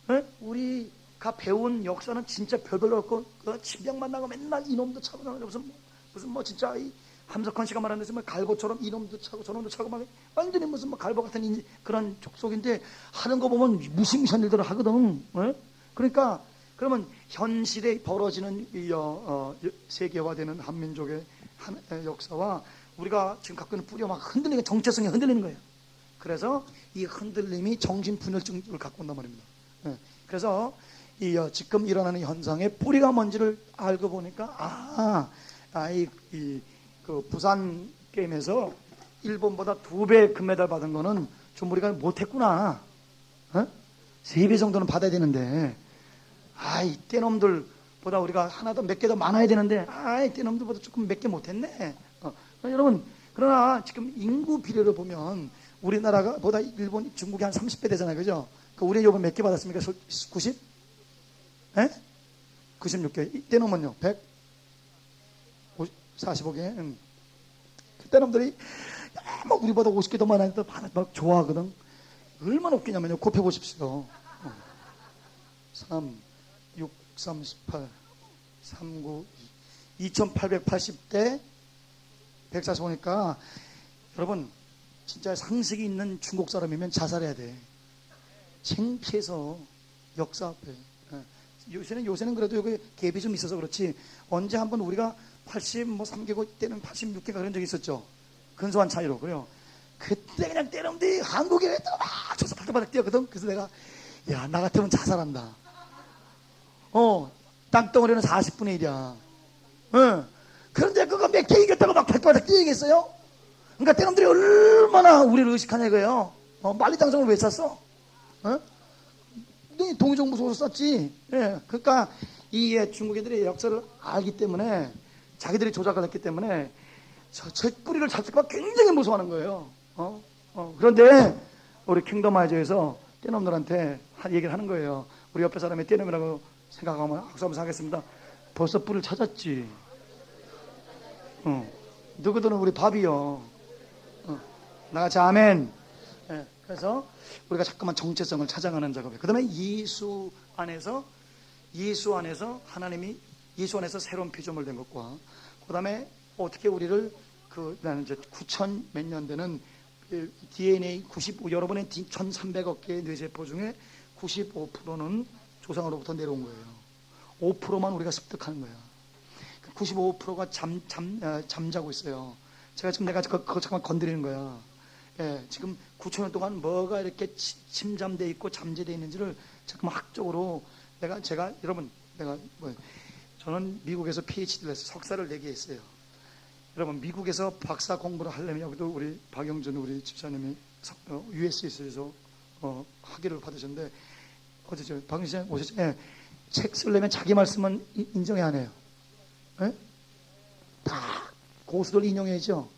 네? 우리가 배운 역사는 진짜 별별로 없고 그 침병 만나고 맨날 이놈도 차고 무슨 뭐 진짜 이 함석헌 씨가 말한 데서 뭐 갈보처럼 이놈도 차고 저놈도 차고 막 완전히 무슨 뭐 갈보 같은 그런 족속인데 하는 거 보면 무시무시한 일들을 하거든. 네? 그러니까 그러면 현실에 벌어지는 이 세계화되는 한민족의 역사와 우리가 지금 갖고 있는 뿌리가 막 흔들리는 정체성이 흔들리는 거예요. 그래서 이 흔들림이 정신분열증을 갖고 온단 말입니다. 네. 그래서 지금 일어나는 현상의 뿌리가 뭔지를 알고 보니까 그 부산 게임에서 일본보다 2배 금메달 받은 거는 좀 우리가 못했구나. 3배 정도는 받아야 되는데 이때 놈들보다 우리가 하나 더 몇 개 더 많아야 되는데 이때 놈들보다 조금 몇 개 못했네. 여러분 그러나 지금 인구 비례를 보면 우리나라가 보다 일본, 중국이 한 30배 되잖아요, 그죠? 우리 요번 몇 개 받았습니까? 90? 예? 96개. 이때 놈은요? 145개. 그때 놈들이 막 우리보다 50개 더 많아서 막 좋아하거든. 얼마나 웃기냐면요. 곱해보십시오. 3, 6, 38, 39, 2880대 145니까 여러분 진짜 상식이 있는 중국 사람이면 자살해야 돼. 창피해서 역사 앞에. 요새는 그래도 여기 갭이 좀 있어서 그렇지 언제 한번 우리가 83개국 때는 86개가 그런 적이 있었죠. 근소한 차이로. 그래요. 그때 그냥 때렸는데 한국에 막 쳐서 발바닥 뛰었거든. 그래서 내가 나 같으면 자살한다. 땅덩어리는 40분의 1이야. 그런데 그거 몇 개 이겼다고 막 발바닥 뛰어야겠어요? 그러니까 때놈들이 얼마나 우리를 의식하냐 이거예요. 만리장성을 왜 쐈어? 동의정부소로 쐈지. 예. 그러니까 이 중국 애들이 역사를 알기 때문에 자기들이 조작을 했기 때문에 저 뿌리를 잡을까 굉장히 무서워하는 거예요. 그런데 우리 킹덤 아이즈에서 떼놈들한테 얘기를 하는 거예요. 우리 옆에 사람이 떼놈이라고 생각하면 악수 한번 하겠습니다. 벌써 뿌리를 찾았지. 누구들은 우리 밥이요. 나같이 아멘. 네, 그래서 우리가 자꾸만 정체성을 찾아가는 작업이에요. 그 다음에 예수 안에서 하나님이 예수 안에서 새로운 피조물 된 것과 그 다음에 어떻게 우리를 나는 이제 9천 몇 년 되는 DNA 95 여러분의 1,300억 개의 뇌세포 중에 95%는 조상으로부터 내려온 거예요. 5%만 우리가 습득하는 거예요. 95%가 잠자고 있어요. 내가 그거 잠깐 건드리는 거야. 예, 지금 9,000년 동안 뭐가 이렇게 침잠되어 있고 잠재되어 있는지를 잠깐만 학적으로 저는 미국에서 PhD를 해서 석사를 4개 했어요. 여러분, 미국에서 박사 공부를 하려면 여기도 우리 박영준 우리 집사님이 US에서 학위를 받으셨는데 어제죠. 박영준 씨 오셨죠? 예, 책 쓰려면 자기 말씀은 인정해야 하네요. 예? 다 고수들 인용해야죠.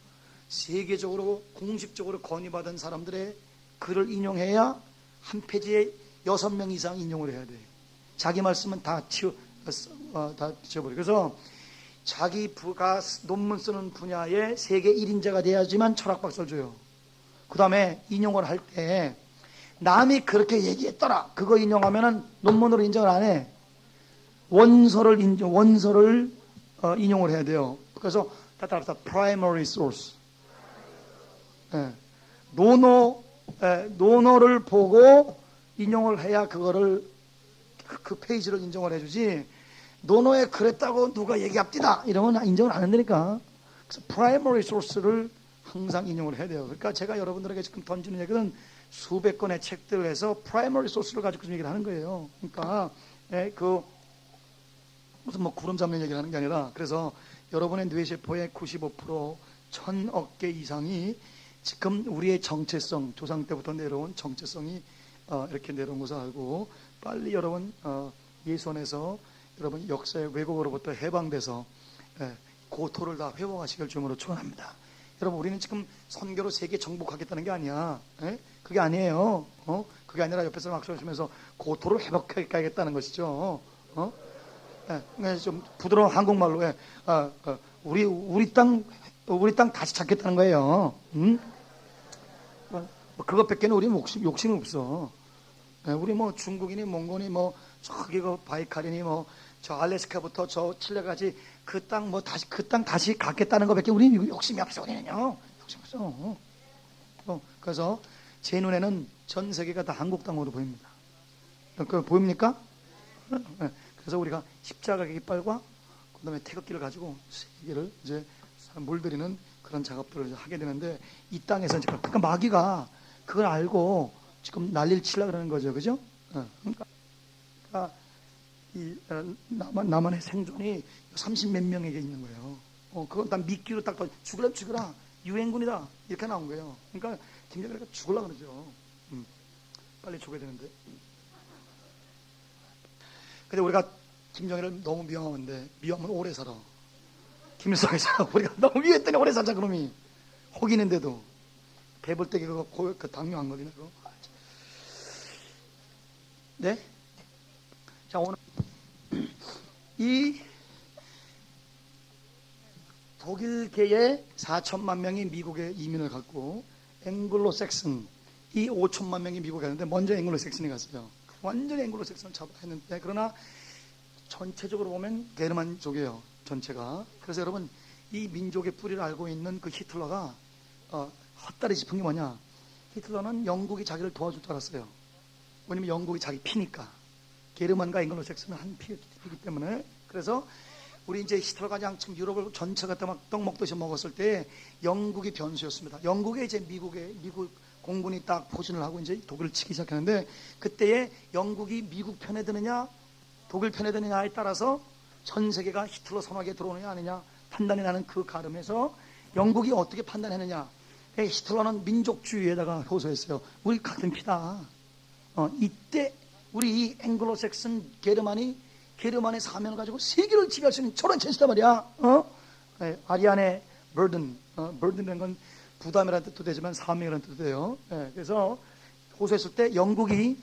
세계적으로 공식적으로 건의받은 사람들의 글을 인용해야 한 페이지에 6명 이상 인용을 해야 돼. 자기 말씀은 다 지워버려. 그래서 자기 부가 논문 쓰는 분야에 세계 1인자가 돼야지만 철학 박사를 줘요. 그 다음에 인용을 할 때 남이 그렇게 얘기했더라 그거 인용하면은 논문으로 인정을 안 해. 원서를 인용을 해야 돼요. 그래서 따따라서 primary source. 예. 논어를 보고 인용을 해야 그거를 그 페이지를 인정을 해주지. 논어에 그랬다고 누가 얘기합디다 이러면 인정을 안 한다니까. 그래서 primary source를 항상 인용을 해야 돼요. 그러니까 제가 여러분들에게 지금 던지는 얘기는 수백 건의 책들을 해서 primary source를 가지고 좀 얘기를 하는 거예요. 그러니까 무슨 뭐 구름 잡는 얘기를 하는 게 아니라, 그래서 여러분의 뇌세포의 95% 1000억 개 이상이 지금 우리의 정체성, 조상 때부터 내려온 정체성이 이렇게 내려온 것을 알고 빨리 여러분 예수 안에서 여러분 역사의 왜곡으로부터 해방돼서 고토를 다 회복하시길 주님으로 축원합니다. 여러분 우리는 지금 선교로 세계 정복하겠다는 게 아니야. 그게 아니에요. 그게 아니라 옆에서 막 쏘시면서 고토를 회복하겠다는 것이죠. 좀 부드러운 한국말로 우리 땅 다시 찾겠다는 거예요. 그것밖에는 우리 욕심이 없어. 우리 뭐 중국이니 몽골이 뭐 저기 그 바이칼이니 뭐 저 알래스카부터 저 칠레까지 그 땅 다시 갖겠다는 것밖에 우리 욕심이 없어. 우리는요 욕심 없어. 그래서 제 눈에는 전 세계가 다 한국 땅으로 보입니다. 그 보입니까? 그래서 우리가 십자가 깃발과 그다음에 태극기를 가지고 세계를 이제 물들이는 그런 작업들을 하게 되는데, 이 땅에서 그러니까 마귀가 그걸 알고 지금 난리를 치려고 그러는 거죠, 그죠? 그러니까 이 남한의 생존이 30몇 명에게 있는 거예요. 그건 다 미끼로 딱 죽으라 유행군이다 이렇게 나온 거예요. 그러니까 김정일이가 죽으려고 그러죠. 빨리 죽어야 되는데. 근데 우리가 김정일을 너무 미워하는데, 미워하면 오래 살아. 김일성에서 우리가 너무 미워했더니 오래 살자 그놈이. 혹이는데도 배불때기 그 당뇨 안 걸리나 그거. 네? 자, 오늘 이 독일계의 4천만 명이 미국에 이민을 갔고, 앵글로색슨 이 5천만 명이 미국에 갔는데 먼저 앵글로색슨이 갔어요. 완전히 앵글로색슨을 했는데, 그러나 전체적으로 보면 게르만족이에요, 전체가. 그래서 여러분 이 민족의 뿌리를 알고 있는 그 히틀러가 헛다리 짚은 게 뭐냐? 히틀러는 영국이 자기를 도와줄 줄 알았어요. 왜냐면 영국이 자기 피니까. 게르만과 앵글로색슨은 한 피이기 때문에. 그래서 우리 이제 히틀러가 그냥 지금 유럽을 전체 갖다 막 떡 먹듯이 먹었을 때 영국이 변수였습니다. 영국에 이제 미국 공군이 딱 포진을 하고 이제 독일을 치기 시작했는데, 그때에 영국이 미국 편에 드느냐 독일 편에 드느냐에 따라서 전 세계가 히틀러 선악에 들어오느냐 아니냐 판단이 나는 그 가름에서 영국이 어떻게 판단했느냐. 히틀러는 민족주의에다가 호소했어요. 우리 같은 피다. 이때 우리 이 앵글로색슨 게르만의 사명을 가지고 세계를 지배할 수 있는 저런 천시단 말이야. 아리안의 burden이라는 건 부담이라는 뜻도 되지만 사명이라는 뜻도 돼요. 그래서 호소했을 때 영국이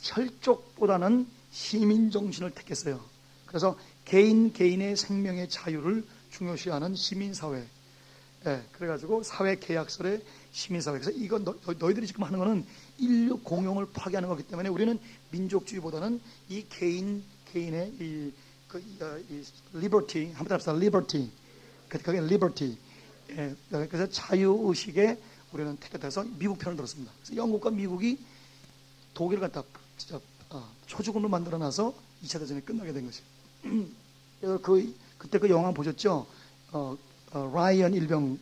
혈족보다는 시민 정신을 택했어요. 그래서 개인의 생명의 자유를 중요시하는 시민사회. 그래가지고 사회계약설의 시민사회. 그래서 이건 너희들이 지금 하는 거는 인류 공용을 파괴하는 거기 때문에 우리는 민족주의보다는 이 개인의 이 liberty, 한번 합시다. liberty. 그게 liberty. 그래서 자유의식에 우리는 택해서 미국 편을 들었습니다. 그래서 영국과 미국이 독일을 갖다 진짜 초죽음을 만들어놔서 2차 대전이 끝나게 된 것이에요. 그때 그 영화 보셨죠? 라이언 일병.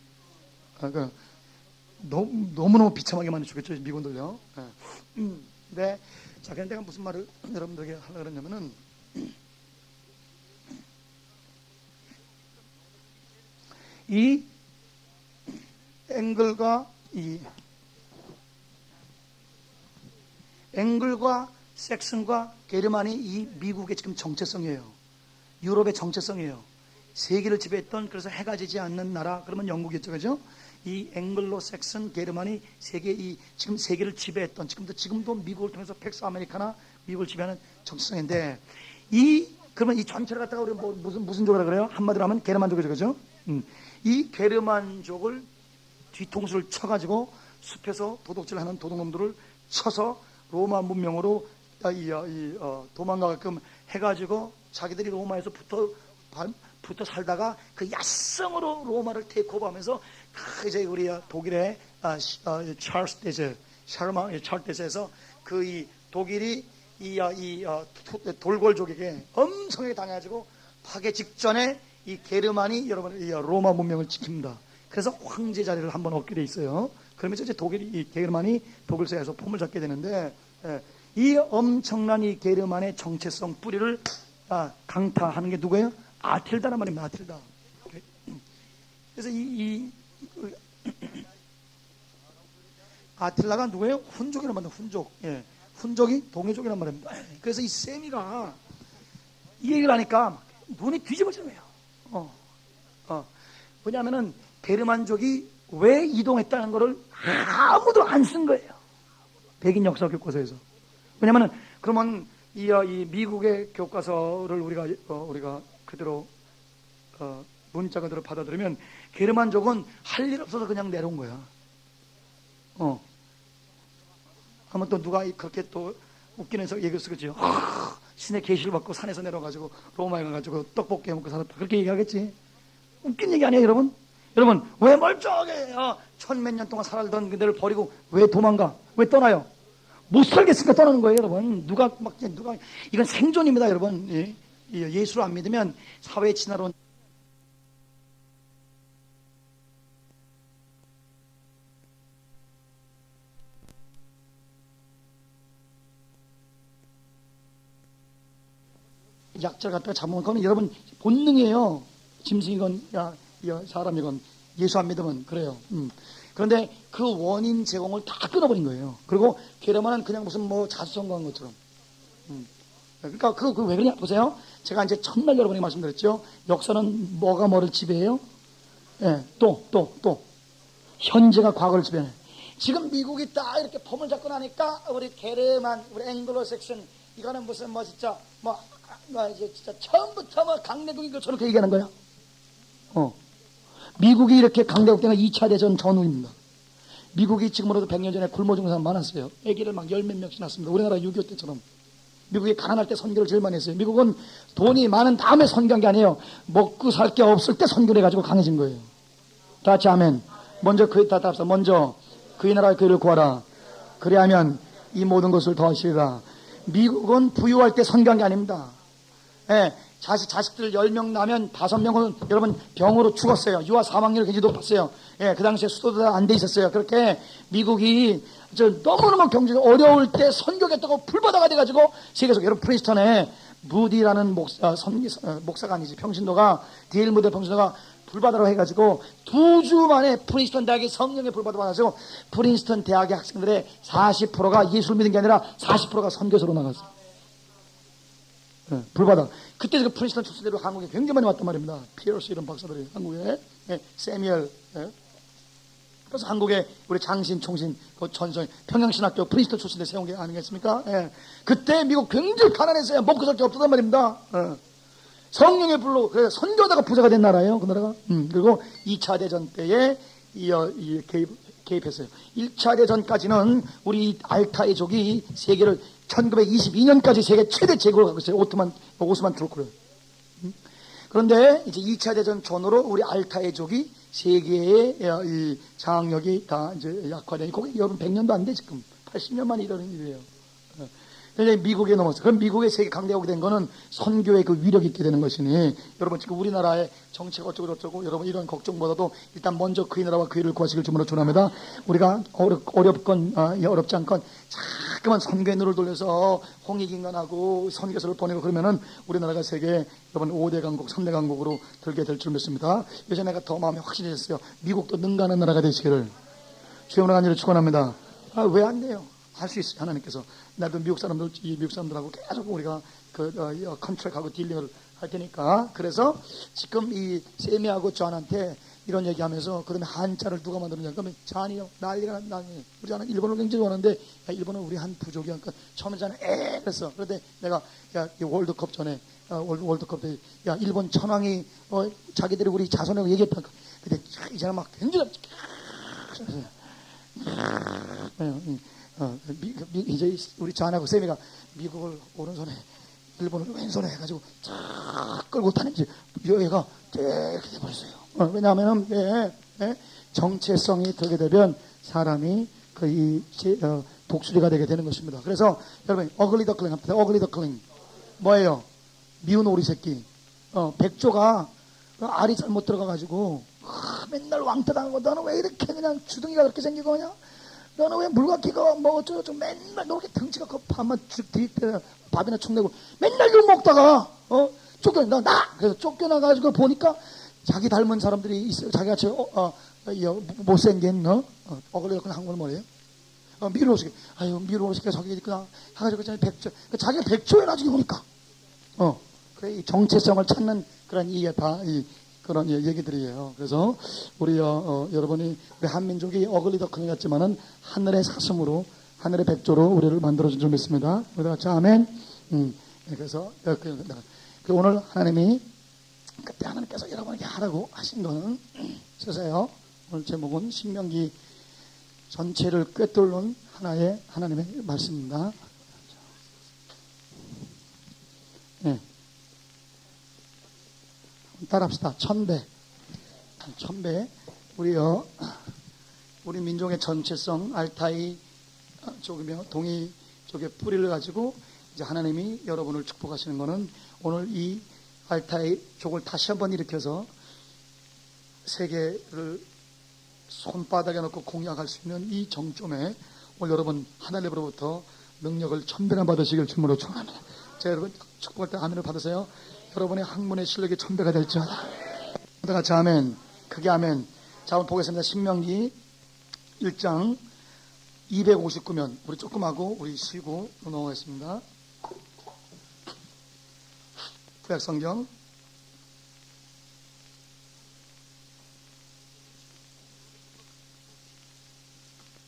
너무너무 비참하게 많이 죽였죠, 미군들요. 네. 자, 그런데 내가 무슨 말을 여러분들에게 하려고 그러냐면은, 이 앵글과 섹슨과 게르만이 이 미국의 지금 정체성이에요. 유럽의 정체성이에요. 세계를 지배했던, 그래서 해가 지지 않는 나라, 그러면 영국이었죠, 그죠? 이 앵글로 섹슨 게르만이 지금 세계를 지배했던, 지금도 미국을 통해서 팩스 아메리카나 미국을 지배하는 정체성인데, 그러면 이 전체를 갖다가 우리 무슨 족이라 그래요? 한마디로 하면 게르만족이죠, 그죠? 이 게르만족을 뒤통수를 쳐가지고 숲에서 도둑질하는 도둑놈들을 쳐서 로마 문명으로 도망가게끔 해가지고 자기들이 로마에서 붙어 살다가 그 야성으로 로마를 테이크오버하면서 이제 우리 독일의 찰스 대제에서 그 이 독일이 돌골족에게 엄청나게 당해가지고 파괴 직전에 이 게르만이 여러분 이 로마 문명을 지킵니다. 그래서 황제 자리를 한번 얻게 돼 있어요. 그러면서 이제 이 게르만이 독일 사회에서 폼을 잡게 되는데, 이 엄청난 이 게르만의 정체성 뿌리를 강타하는 게 누구예요? 아틸다란 말입니다. 아틸다. 그래서 아틸라가 누구예요? 훈족이란 말입니다. 훈족. 예. 훈족이 동해족이란 말입니다. 그래서 이 세미가 이 얘기를 하니까 눈이 뒤집어지네요. 왜냐하면은 게르만족이 왜 이동했다는 것을 아무도 안 쓴 거예요. 백인 역사 교과서에서. 왜냐하면은 그러면 이 미국의 교과서를 우리가 그대로 문자 그대로 받아들이면 게르만족은 할 일 없어서 그냥 내려온 거야. 하면 또 누가 그렇게 또 웃기는 얘기를 쓰겠지. 신의 계시를 받고 산에서 내려가지고 로마에 가가지고 떡볶이 해먹고 살았다. 그렇게 얘기하겠지. 웃긴 얘기 아니에요, 여러분? 여러분, 왜 멀쩡하게 천몇 년 동안 살던 그들을 버리고 왜 도망가? 왜 떠나요? 못 살겠으니까 떠나는 거예요, 여러분. 누가 이건 생존입니다, 여러분. 예수를 안 믿으면 사회에 지나러 약자를 갖다가 잡으면 그건 여러분 본능이에요. 짐승이건 사람이건 예수 안 믿으면 그래요. 그런데 그 원인 제공을 다 끊어버린 거예요. 그리고 게르만은 그냥 무슨 자수성가한 것처럼. 그러니까 그거 왜 그러냐 보세요. 제가 이제 첫날 여러분에게 말씀드렸죠. 역사는 뭐를 지배해요? 예, 또 현재가 과거를 지배해. 지금 미국이 딱 이렇게 폼을 잡고 나니까 우리 게르만, 우리 앵글로색슨 이거는 무슨 진짜 이제 진짜 처음부터 강대국인 것처럼 그렇게 얘기하는 거야. 미국이 이렇게 강대국 때가 2차 대전 전후입니다. 미국이 지금으로도 100년 전에 굶어 죽는 사람 많았어요. 애기를 막 열 몇 명씩 낳습니다. 우리나라 6.25 때처럼. 미국이 가난할 때 선교를 제일 많이 했어요. 미국은 돈이 많은 다음에 선교한 게 아니에요. 먹고 살 게 없을 때 선교를 해가지고 강해진 거예요. 다 같이 아멘. 먼저 먼저 그의 나라의 그를 구하라. 그래야면 이 모든 것을 더하시리라. 미국은 부유할 때 선교한 게 아닙니다. 예, 자식들 10명 나면 5명은 여러분 병으로 죽었어요. 유아 사망률이 굉장히 높았어요. 예, 그 당시에 수도도 안 돼 있었어요. 그렇게 미국이 너무너무 경제가 어려울 때 선교겠다고 불바다가 돼가지고 세계에서 여러분 프린스턴에 무디라는 목사가 아니지 평신도가 데일 무디 평신도가 불바다로 해가지고 2주 만에 프린스턴 대학에 성령의 불바다 받아서 프린스턴 대학의 학생들의 40%가 예수를 믿은 게 아니라 40%가 선교사로 나갔어요. 불바다. 그때 그 프린스턴 출신들이 한국에 굉장히 많이 왔단 말입니다. 피어스 이런 박사들이 한국에 세미얼. 그래서 한국에 우리 장신, 총신, 전성, 평양신학교 프린스턴 출신들 세운 게 아니겠습니까? 그때 미국 굉장히 가난했어요. 먹고 살 게 없었단 말입니다. 성령의 불로 그래서 선교하다가 부자가 된 나라예요. 그 나라가. 그리고 2차 대전 때에 개입했어요. 1차 대전까지는 우리 알타이족이 세계를 1922년까지 세계 최대 제국을 갖고 있어요. 오스만 투르크를. 그런데 이제 2차 대전 전후로 우리 알타이족이 세계의 이 장악력이 다 이제 약화되니 거기 여러분 100년도 안 돼 지금 80년 만에 이러는 일이에요. 그런데 미국에 넘어서 그럼 미국의 세계 강대국이 된 거는 선교의 그 위력이 있게 되는 것이니 여러분 지금 우리나라의 정책 어쩌고 여러분 이런 걱정보다도 일단 먼저 그의 나라와 그 일을 구하시길 주문으로 축원합니다. 우리가 어렵지 않건 자꾸만 선교의 눈을 돌려서 홍익인간하고 선교사를 보내고 그러면은 우리나라가 세계 여러분 5대 강국 3대 강국으로 들게 될 줄 믿습니다. 요새 내가 더 마음이 확실해졌어요. 미국도 능가하는 나라가 되시기를 주님으로 간절히 축원합니다. 왜 안 돼요? 할 수 있어요. 하나님께서. 나도 미국 사람들하고 계속 우리가 컨트랙하고 딜링을 할 테니까. 그래서 지금 이 세미하고 저한테 이런 얘기하면서 그러면 한자를 누가 만들었냐? 그러면 잔이요. 난리가 나네. 우리 자는 일본을 굉장히 좋아하는데 야, 일본은 우리 한 부족이야. 그러니까 처음에 자는 그랬어. 그런데 내가 이 월드컵 전에 월드컵 때 일본 천황이 자기들이 우리 자손하고 얘기했다니까. 근데 이제는 막 굉장히 이제 우리 존하고 쌤이가 미국을 오른손에 일본을 왼손에 해가지고 쫙 끌고 다니지 여기가 이렇게 돼버렸어요. 왜냐하면 정체성이 들게 되면 사람이 독수리가 되게 되는 것입니다. 그래서 여러분 어글리 더클링 합니다. 어글리 더클링 뭐예요? 미운 오리 새끼. 백조가 알이 잘못 들어가가지고 맨날 왕따 당하고 너는 왜 이렇게 그냥 주둥이가 그렇게 생기고 그냥 너는 왜 물각기가 뭐 어쩌고저쩌고 맨날 너 이렇게 덩치가 커 밥만 밥이나 축 내고 맨날 욕 먹다가 쫓겨나 그래서 쫓겨나가지고 보니까 자기 닮은 사람들이 있어요. 자기같이 못생긴 어글리 더클링 한국말 뭐예요? 미루어 새끼. 아유 미루어 새끼가 저기 있구나 해가지고 백조 자기가 백조에 나중에 보니까 그래 이 정체성을 찾는 그런 이게 다 그런 얘기들이에요. 그래서 우리 여러분이 우리 한민족이 어글리 더클링 같지만은 하늘의 사슴으로 하늘의 백조로 우리를 만들어준 줄 믿습니다. 우리 같이 아멘. 그래서 오늘 하나님이 그때 하나님께서 여러분에게 하라고 하신 거는 쓰세요. 오늘 제목은 신명기 전체를 꿰뚫는 하나의 하나님의 말씀입니다. 네. 따라합시다. 천배. 우리 민족의 전체성 알타이 쪽이며 동이 쪽의 뿌리를 가지고 이제 하나님이 여러분을 축복하시는 것은 오늘 이 알타이 족을 다시 한번 일으켜서 세계를 손바닥에 넣고 공략할 수 있는 이 정점에 오늘 여러분 하나님으로부터 능력을 천배나 받으시길 주님으로 축원합니다. 자, 여러분 축복할 때 아멘을 받으세요. 여러분의 학문의 실력이 천배가 될지어다. 같이 아멘. 크게 아멘. 자, 오늘 보겠습니다. 신명기 1장 259면 우리 조금 하고 우리 쉬고 넘어가겠습니다. 구약성경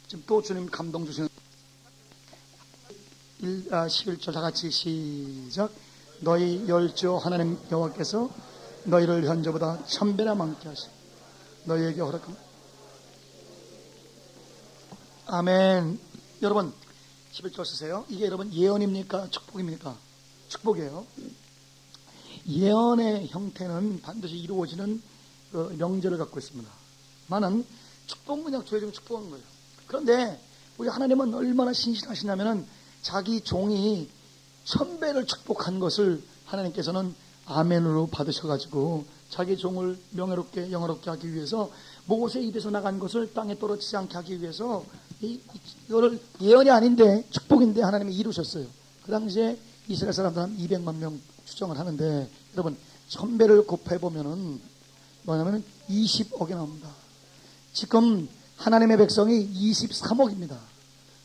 지금 또 주님 감동 주시는 11절 다 같이 시작. 너희 열조 하나님 여호와께서 너희를 현저보다 천배나 많게 하시 너희에게 허락합니다. 아멘. 여러분 11절 쓰세요. 이게 여러분 예언입니까? 축복입니까? 축복이에요. 예언의 형태는 반드시 이루어지는 명제를 갖고 있습니다. 많은 축복 문약 조회중에 축복한 거예요. 그런데 우리 하나님은 얼마나 신실하시냐면은 자기 종이 천배를 축복한 것을 하나님께서는 아멘으로 받으셔가지고 자기 종을 명예롭게 영화롭게 하기 위해서 모세 입에서 나간 것을 땅에 떨어지지 않게 하기 위해서 이거를 예언이 아닌데 축복인데 하나님이 이루셨어요. 그 당시에 이스라엘 사람들 한 200만 명 추정을 하는데 여러분 천배를 곱해보면은 뭐냐면은 20억이 나옵니다. 지금 하나님의 백성이 23억입니다.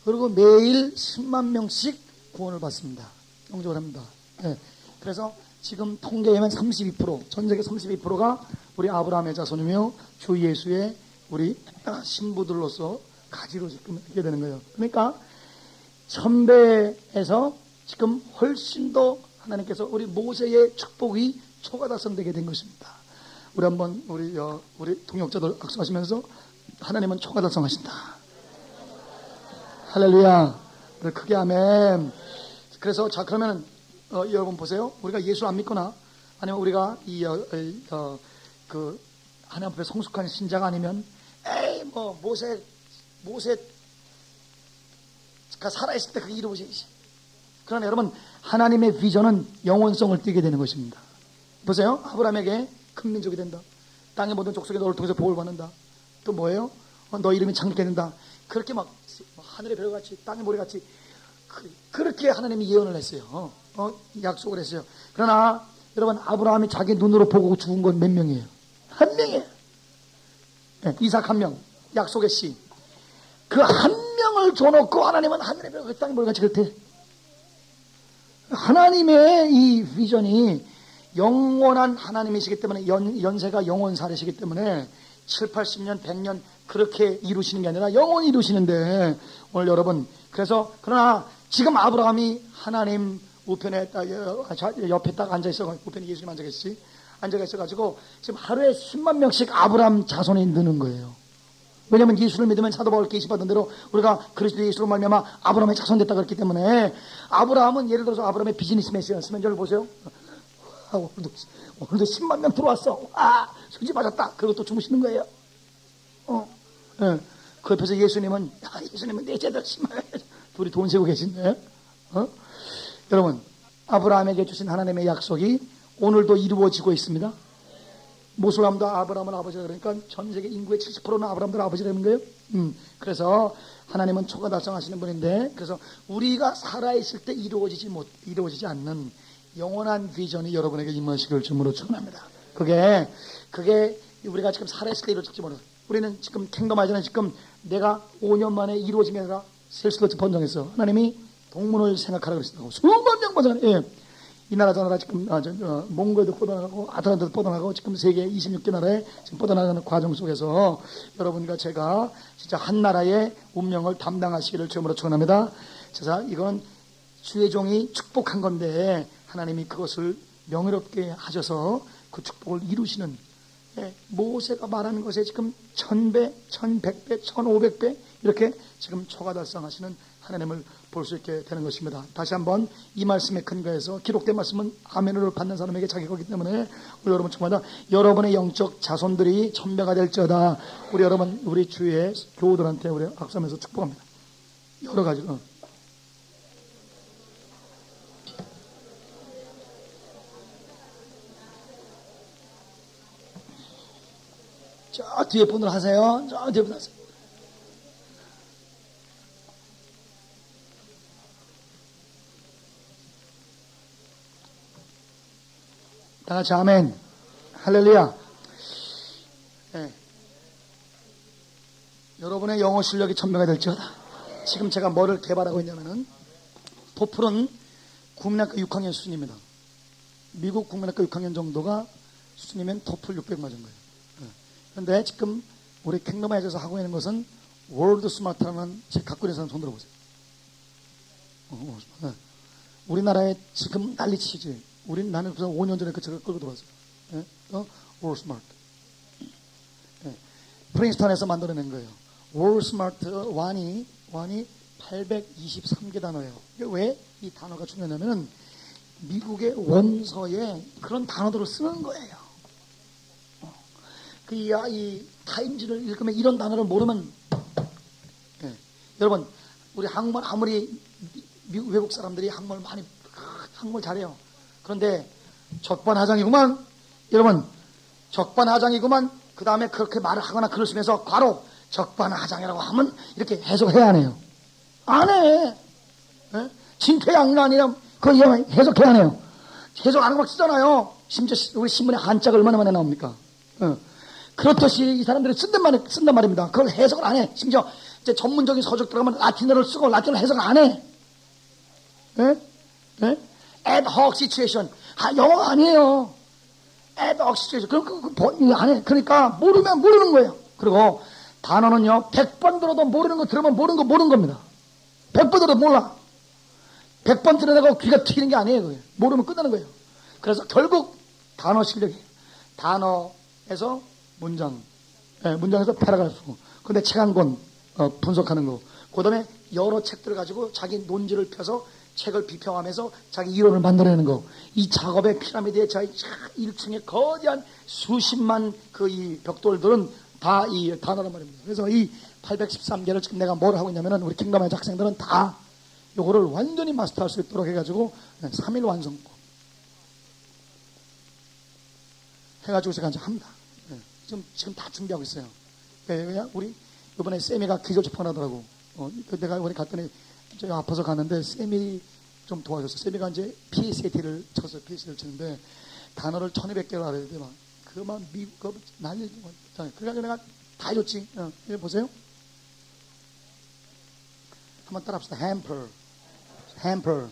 그리고 매일 10만 명씩 구원을 받습니다. 영접을 합니다. 네. 그래서 지금 통계에만 32%, 전 세계 32%가 우리 아브라함의 자손이며 주 예수의 우리 신부들로서 가지로 지금 있게 되는 거예요. 그러니까 천배에서 지금 훨씬 더 하나님께서 우리 모세의 축복이 초과달성되게 된 것입니다. 우리 한번 우리 동역자들 악수하시면서 하나님은 초과달성하신다. 할렐루야. 크게 아멘. 그래서 자 그러면 여러분 보세요. 우리가 예수 안 믿거나 아니면 우리가 그 하나님 앞에 성숙한 신자가 아니면 에이 뭐 모세가 살아있을 때 그게 이루어지지. 그러나 여러분 하나님의 비전은 영원성을 띠게 되는 것입니다. 보세요. 아브라함에게 큰 민족이 된다. 땅의 모든 족속에 너를 통해서 복을 받는다. 또 뭐예요? 너 이름이 창립게 된다. 그렇게 막 하늘의 별같이 땅의 모래같이 그렇게 하나님이 예언을 했어요. 약속을 했어요. 그러나 여러분 아브라함이 자기 눈으로 보고 죽은 건 몇 명이에요? 한 명이에요. 네, 이삭 한 명. 약속의 씨. 그 한 명을 줘놓고 하나님은 하늘의 별과 땅의 모래같이 그렇대. 하나님의 이 비전이 영원한 하나님이시기 때문에 연세가 영원사례시기 때문에 7, 80년, 100년 그렇게 이루시는 게 아니라 영원히 이루시는데 오늘 여러분 그래서 그러나 지금 아브라함이 하나님 우편에 옆에 딱 앉아있어. 우편에 예수님 앉아계시지. 앉아있어가지고 지금 하루에 10만 명씩 아브라함 자손이 느는 거예요. 왜냐하면 예수를 믿으면 사도 바울 계시받은 대로 우리가 그리스도 예수로 말미암아 아브라함의 자손됐다 그랬기 때문에 아브라함은 예를 들어서 아브라함의 비즈니스맨이었으면 저를 보세요. 오늘도 10만 명 들어왔어. 수지 맞았다. 그리고 또 주무시는 거예요. 예. 그 옆에서 예수님은 내 제들 10만 명 둘이 돈 세고 계신데 여러분 아브라함에게 주신 하나님의 약속이 오늘도 이루어지고 있습니다. 모슬람도 아브라함을 아버지라 그러니까 전 세계 인구의 70%는 아브라함들 아버지라는 거예요. 그래서 하나님은 초가 달성하시는 분인데 그래서 우리가 살아있을 때 이루어지지 않는 영원한 비전이 여러분에게 임하시길 주님으로 축원합니다. 그게 우리가 지금 살아있을 때 이루어질지 모르는 우리는 지금 킹덤 하잖아요. 지금 내가 5년 만에 이루어진 게 아니라 셀스로치 번정했어. 하나님이 동문을 생각하라 그러시다고 수만 명 번정. 예. 이 나라 저 나라 지금 몽골도 뻗어나가고 아틀란타도 뻗어나가고 지금 세계 26개 나라에 지금 뻗어나가는 과정 속에서 여러분과 제가 진짜 한 나라의 운명을 담당하시기를 주님으로 축원합니다. 자, 이건 주의 종이 축복한 건데 하나님이 그것을 명예롭게 하셔서 그 축복을 이루시는 모세가 말하는 것에 지금 1000배, 1100배, 1500배 이렇게 지금 초가 달성하시는 하나님을 볼 수 있게 되는 것입니다. 다시 한번 이 말씀에 근거해서 기록된 말씀은 아멘을 받는 사람에게 자격이기 때문에 우리 여러분 정말 여러분의 영적 자손들이 천배가 될지어다. 우리 여러분 우리 주위의 교우들한테 우리 악수하면서 축복합니다. 여러 가지로. 저 뒤에 분들 하세요. 저 뒤에 분들 하세요. 다 같이 아멘. 할렐루야. 네. 여러분의 영어 실력이 천배가 될지어다. 지금 제가 뭐를 개발하고 있냐면은 토플은 국민학교 6학년 수준입니다. 미국 국민학교 6학년 정도가 수준이면 토플 600 맞은 거예요. 그런데 지금 우리 킹덤에서 하고 있는 것은 월드 스마트라는 책 갖고 있는 사람 손 들어보세요. 우리나라에 지금 난리치지. 나는 5년 전에 그 책을 끌고 들어왔어요. 월드 스마트. 프린스턴에서 만들어낸 거예요. 월드 스마트 1이 823개 단어예요. 왜 이 단어가 중요하냐면은 미국의 원서에 그런 단어들을 쓰는 거예요. 이 타임즈를 읽으면 이런 단어를 모르면 여러분 우리 한국말 아무리 미국 외국 사람들이 한국말 잘해요. 그런데 적반하장이구만. 여러분 적반하장이구만. 그 다음에 그렇게 말을 하거나 글을 쓰면서 바로 적반하장이라고 하면 이렇게 해석해야 하네요. 안 해. 진퇴양난이라 그거 해석해야 하네요. 해석 안 하고 막 쓰잖아요. 심지어 우리 신문에 한자가 얼마나 많이 나옵니까? 그렇듯이 이 사람들이 쓴단 말입니다. 그걸 해석을 안 해. 심지어 이제 전문적인 서적 들어가면 라틴어를 쓰고 라틴어를 해석을 안 해. ad hoc situation. 영어 아니에요. ad hoc situation. 그럼 안 해. 그러니까 모르면 모르는 거예요. 그리고 단어는요, 100번 들어도 모르는 거 들으면 모르는 겁니다. 100번 들어도 몰라. 100번 들어내고 귀가 튀는 게 아니에요. 그게. 모르면 끝나는 거예요. 그래서 결국 단어 실력이에요. 단어에서 문장, 문장에서 패러그래프. 근데 책 한 권 분석하는 거. 그 다음에 여러 책들을 가지고 자기 논지를 펴서 책을 비평하면서 자기 이론을 만들어내는 거. 이 작업의 피라미드의 1층에 거대한 수십만 이 벽돌들은 다 이 단어란 말입니다. 그래서 이 813개를 지금 내가 뭘 하고 있냐면은 우리 킹덤의 학생들은 다 요거를 완전히 마스터할 수 있도록 해가지고 3일 완성고 해가지고 제가 이제 합니다. 지금 다 준비하고 있어요. 왜냐 우리 이번에 세미가 기절 접근하더라고. 내가 이번에 갔더니 저 아파서 갔는데 쌤이 좀 도와줬어. 쌤이가 이제 PSAT를 쳤어요. PSAT를 치는데 단어를 1200개를 알아야 돼. 그만 미국 난리. 그래가지고 내가 다 해줬지. 보세요. 한번 따라합시다. hamper.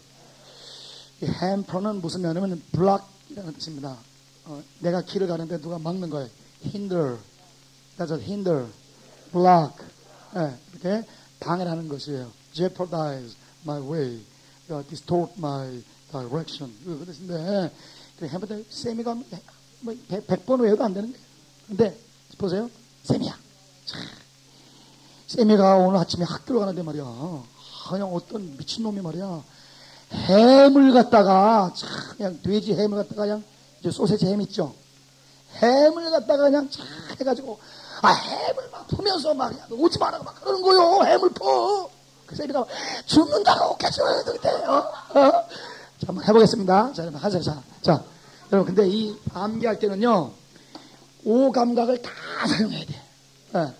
이 hamper는 무슨 말이냐면 block이라는 뜻입니다. 내가 길을 가는데 누가 막는 거예요. hinder. That's a hinder. block. 이렇게 방해를 하는 것이에요. jeopardize my way. distort my direction. 그 뜻인데, 해보다 세미가 100번 외워도 안 되는 거예요. 근데, 보세요. 세미야. 세미가 오늘 아침에 학교를 가는데 말이야. 그냥 어떤 미친놈이 말이야. 햄을 갖다가, 그냥 돼지 햄을 갖다가 그냥, 이제 소세지 햄 있죠? 햄을 갖다가 그냥 쫙 해가지고, 햄을 막 푸면서 막, 오지 마라, 막 그러는 거요. 햄을 퍼. 그 세미가 죽는다고 깨져야 되는데, 자, 한번 해보겠습니다. 자, 여러분, 하세요. 자, 여러분, 근데 이 암기할 때는요, 오 감각을 다 사용해야 돼.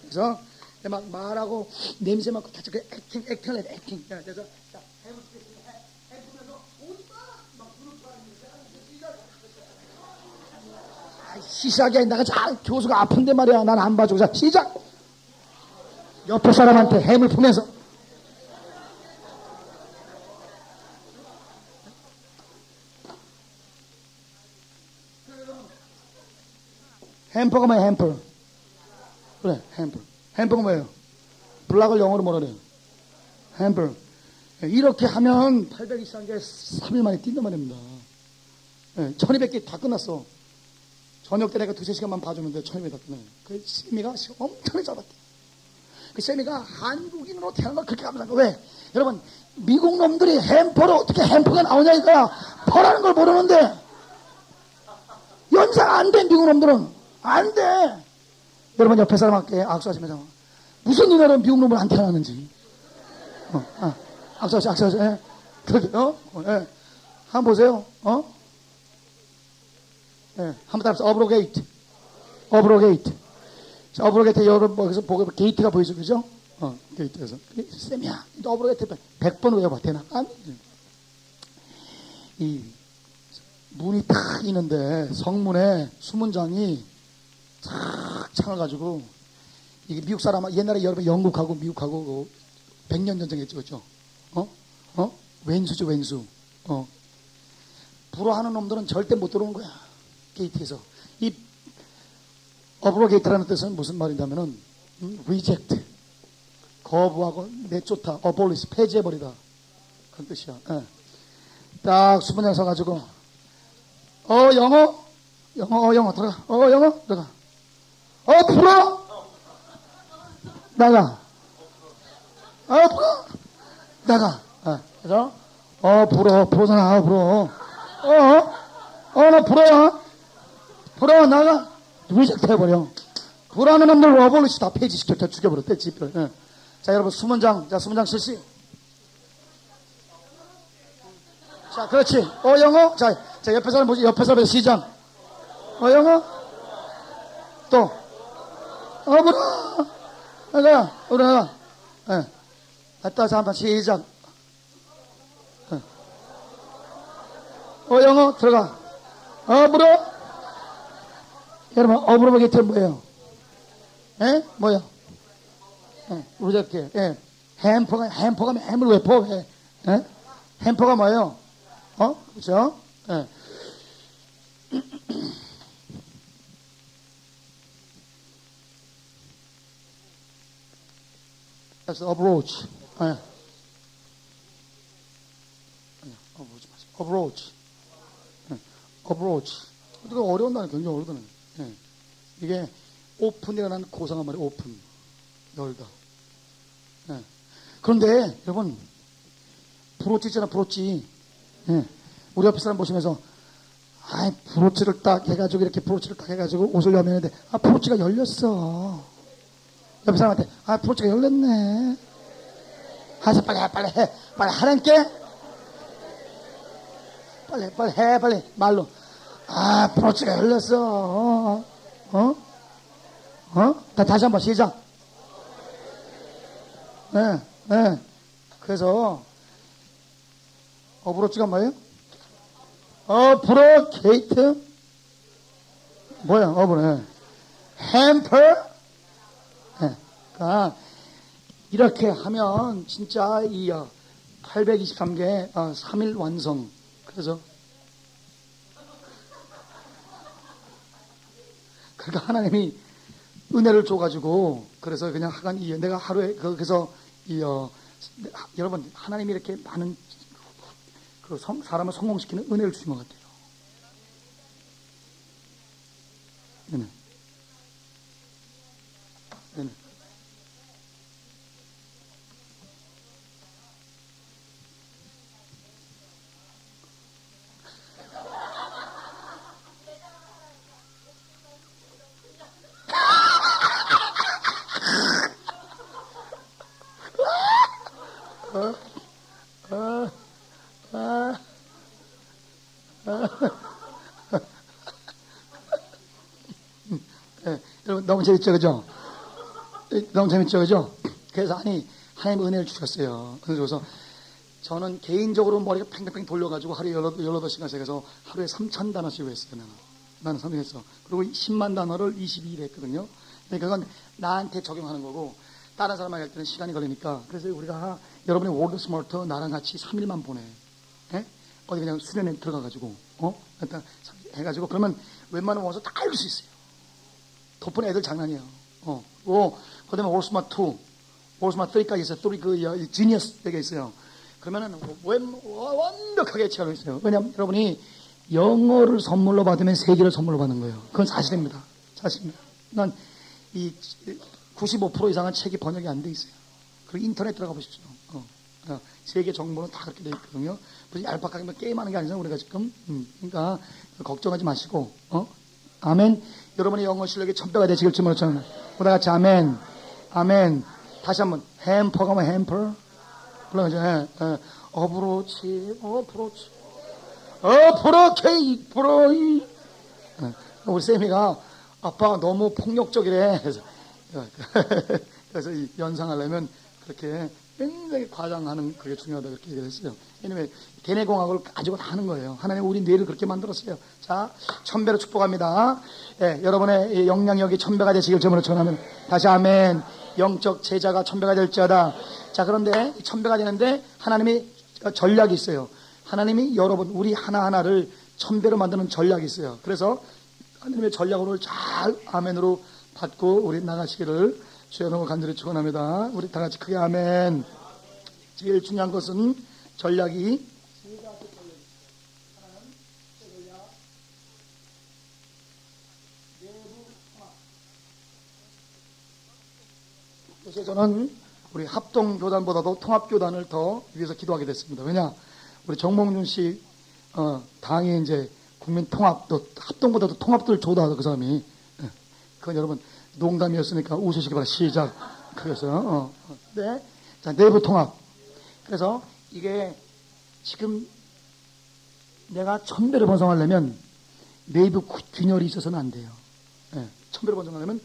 그래서, 막 말하고, 냄새 맡고, 다 액팅을 해야 돼, 액팅. 그래서, 자, 햄을 푸겠습니다. 햄 푸면서, 오지 마! 막 무릎 꿇는 시작이야. 내가 잘, 교수가 아픈데 말이야. 난 안 봐주고. 자, 시작! 옆에 사람한테 햄을 푸면서, 햄퍼가 뭐야, 햄퍼? 그래, 햄퍼. 햄퍼가 뭐예요? 블락을 영어로 뭐라 그래요? 햄퍼. 이렇게 하면 823개 3일 만에 뛴단 말입니다. 1200개 다 끝났어. 저녁 때 내가 2-3시간만 봐주면 돼. 1200개 다 끝나요. 그 세미가 엄청나게 잡았대. 그 세미가 한국인으로 태어난 걸 그렇게 감사한 거야. 왜? 여러분, 미국 놈들이 햄퍼로 어떻게 햄퍼가 나오냐 이거야. 퍼라는 걸 모르는데. 연상 안 돼, 미국 놈들은. 안 돼. 여러분 옆에 사람한테 악수하시면서 무슨 은혜로 미국 놈을 안 태어났는지. 악수하시. 예. 그렇게, 예. 한번 보세요. 예. 한번 따라서 어브로게이트. 자, 어브로게이트 여러분 거기서 보고 게이트가 보이죠, 그죠? 게이트에서. 쌤이야. 어브로게이트 100번 외워봐. 되나? 이 문이 탁 있는데 성문에 수문장이 탁 창을 이게 미국 사람 옛날에 여러분 영국하고 미국하고 100년 전쟁 했죠, 그렇죠? 왼수죠, 왼수. 불어하는 놈들은 절대 못 들어오는 거야. 게이트에서. 이 어브로 게이트라는 뜻은 무슨 말이냐면은 reject, 거부하고 내쫓다, abolish, 폐지해버리다, 그런 뜻이야. 딱 수문장 서가지고 영어 들어가. 영어 들어가. 불어 나가. 불어 나가. 그래서 불어잖아. 불어. 나 불어 나가. 리젝트 해버려. 불어하는 놈들 어볼리시 다 폐지시켜 죽여버렸대. 지표. 자, 여러분 수문장 실시. 자, 그렇지. 영어. 자, 옆에 사람 보지. 옆에 사람에서 시작. 영어. 또. 불어. 나가. 갔다 자, 한번 시작. 영어 들어가. 불어. 여러분, 어브로게이트 뭐예요? 뭐야? 우리저렇게. 햄퍼가 햄을 왜 퍼? 햄퍼가 뭐예요? 그죠? That's approach. approach. 이거 어려운 단어, 굉장히 어려운 단어. 이게 오픈이라는 고상한 말이에요. 오픈. 열다. 그런데 여러분, 브로치 있잖아, 브로치. 우리 옆에 사람 보시면서 브로치를 딱 해가지고 이렇게 브로치를 딱 해가지고 옷을 여면는데 브로치가 열렸어. 옆에 사람한테 브로치가 열렸네. 하자, 빨리 해. 빨리 하란께. 빨리 해, 빨리 말로. 브로치가 열렸어. 다시 한번 시작. 그래서 브로치가 뭐예요? 브로게이트 뭐야? 브로 햄퍼. 그러니까 이렇게 하면 진짜 이 823개 3일 완성. 그래서 그러니까 하나님이 은혜를 줘가지고 그래서 그냥 내가 하루에 그래서 여러분 하나님이 이렇게 많은 사람을 성공시키는 은혜를 주신 것 같아요. 은혜. 너무 재밌죠, 그죠? 너무 재밌죠, 그죠? 그래서 하나님 은혜를 주셨어요. 은혜를 줘서 저는 개인적으로 머리가 팽팽팽 돌려가지고 하루에 18시간씩 해서 하루에 3,000단어씩 했어요. 나는 선택했어. 그리고 10만 단어를 22일 했거든요. 그러니까 그건 나한테 적용하는 거고 다른 사람에게 할 때는 시간이 걸리니까. 그래서 우리가 여러분의 워드 스마트 나랑 같이 3일만 보내. 예? 어디 그냥 수련회 들어가가지고 일단 해가지고 그러면 웬만한 원서 다 읽을 수 있어요. 돋보는 애들 장난이에요. 그 다음에 월스마트 2, 월스마트 3까지 있어요. 그 지니어스 되게 있어요. 그러면은 완벽하게 체험을 있어요. 왜냐하면 여러분이 영어를 선물로 받으면 세계를 선물로 받는 거예요. 그건 사실입니다. 사실입니다. 난 이 95% 이상은 책이 번역이 안 돼 있어요. 그리고 인터넷 들어가 보십시오. 세계 정보는 다 그렇게 돼 있거든요. 무슨 얄팍하게 게임하는 게 아니잖아요. 우리가 지금. 그러니까 걱정하지 마시고. 아멘. 여러분의 영어 실력이 1000배가 되시길 주문을 니다 보다 같이 아멘. 아멘. 다시 한번 햄퍼가 뭐 햄퍼? 불러가죠. 어브로치. 브로이. 우리 쌤이가 아빠가 너무 폭력적이래. 그래서 이 연상하려면 그렇게 굉장히 과장하는 그게 중요하다 그렇게 얘기를 했어요. 왜냐면 대뇌공학을 가지고 다 하는 거예요. 하나님 우리 뇌를 그렇게 만들었어요. 자, 1000배로 축복합니다. 예, 여러분의 영향력이 1000배가 되시길 주문으로 전하면 다시 아멘. 영적 제자가 1000배가 될지어다. 자, 그런데 1000배가 되는데 하나님이 전략이 있어요. 하나님이 여러분 우리 하나하나를 1000배로 만드는 전략이 있어요. 그래서 하나님의 전략을 잘 아멘으로 받고 우리 나가시기를 주여 너무 간절히 축원합니다. 우리 다 같이 크게 아멘. 제일 중요한 것은 전략이 그래서 저는 우리 합동교단보다도 통합교단을 더 위해서 기도하게 됐습니다. 왜냐? 우리 정몽준 씨 당이 이제 국민통합도 합동보다도 통합도를 조다하다 그 사람이. 그건 여러분 농담이었으니까 웃으시기 바랍니다. 시작. 그래서 네. 자, 내부 통합. 그래서 이게 지금 내가 1000배를 번성하려면 내부 균열이 있어서는 안 돼요. 네. 1000배를 번성하려면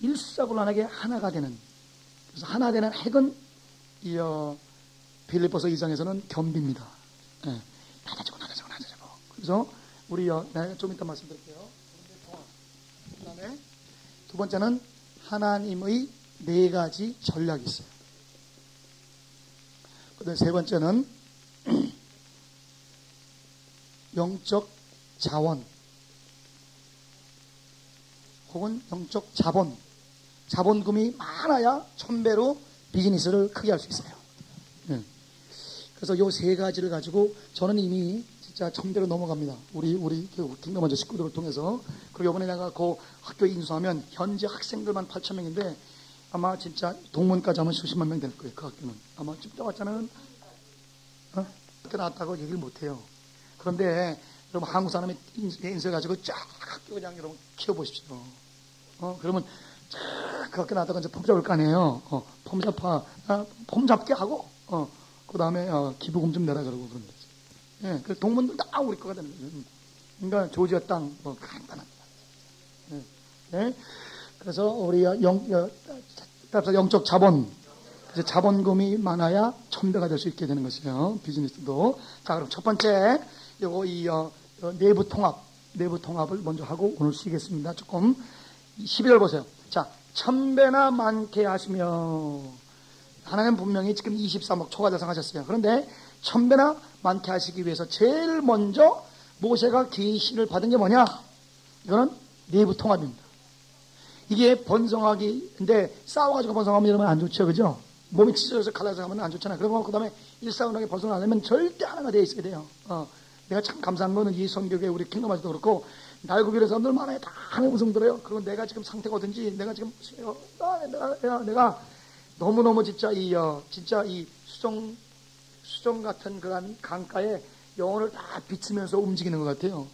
일사불란하게 하나가 되는. 그래서 하나 되는 핵은 이 빌립보서 2장에서는 겸비입니다. 네. 나눠주고. 그래서 우리 내가 좀 이따 말씀드릴게요. 그 다음에 두 번째는 하나님의 4가지 전략이 있어요. 그 다음에 세 번째는 영적 자원 혹은 영적 자본. 자본금이 많아야 1000배로 비즈니스를 크게 할 수 있어요. 그래서 요 3가지를 가지고 저는 이미 진짜 1000배로 넘어갑니다. 우리 킹덤 먼저 식구들을 통해서. 그리고 이번에 내가 그 학교 인수하면 현재 학생들만 8,000명인데 아마 진짜 동문까지 하면 수십만 명 될 거예요. 그 학교는. 아마 좀 떠갔잖아요. 그때 나왔다고 얘기를 못해요. 그런데 여러분 한국 사람이 인수해가지고 쫙 학교 그냥 여러분 키워보십시오. 그러면 그 학교 나왔다가 이제 폼 잡을 거 아니에요. 폼 잡게 하고 그 다음에 기부금 좀 내라 그러고 그런 거지. 예, 그 동문들 다 우리 거가 되는 거예요. 그러니까 조지아 땅 간단합니다. 예. 그래서 우리 영적 자본, 그래서 자본금이 많아야 1000배가 될 수 있게 되는 것이에요. 비즈니스도. 자, 그럼 첫 번째 요거 내부 통합을 먼저 하고 오늘 쉬겠습니다. 조금 12절 보세요. 자, 1000배나 많게 하시며 하나님 분명히 지금 23억 초과 달성하셨어요. 그런데 1000배나 많게 하시기 위해서 제일 먼저 모세가 계시를 받은 게 뭐냐? 이거는 내부 통합입니다. 이게 번성하기, 근데 싸워가지고 번성하면 이러면 안 좋죠, 그죠? 몸이 찢어져서 갈라져 가면 안 좋잖아요. 그리고 그 다음에 일사운하게 번성을 안 하면 절대 하나가 되어 있어야 돼요. 내가 참 감사한 거는 이 성격에 우리 킹덤아지도 그렇고 날고기를 사람들 많아요. 다 하나님 우승 들어요. 그리고 내가 지금 상태가 어떤지 내가 지금 내가 너무너무 진짜 이 수정 같은 그런 강가에 영혼을 다 비추면서 움직이는 것 같아요.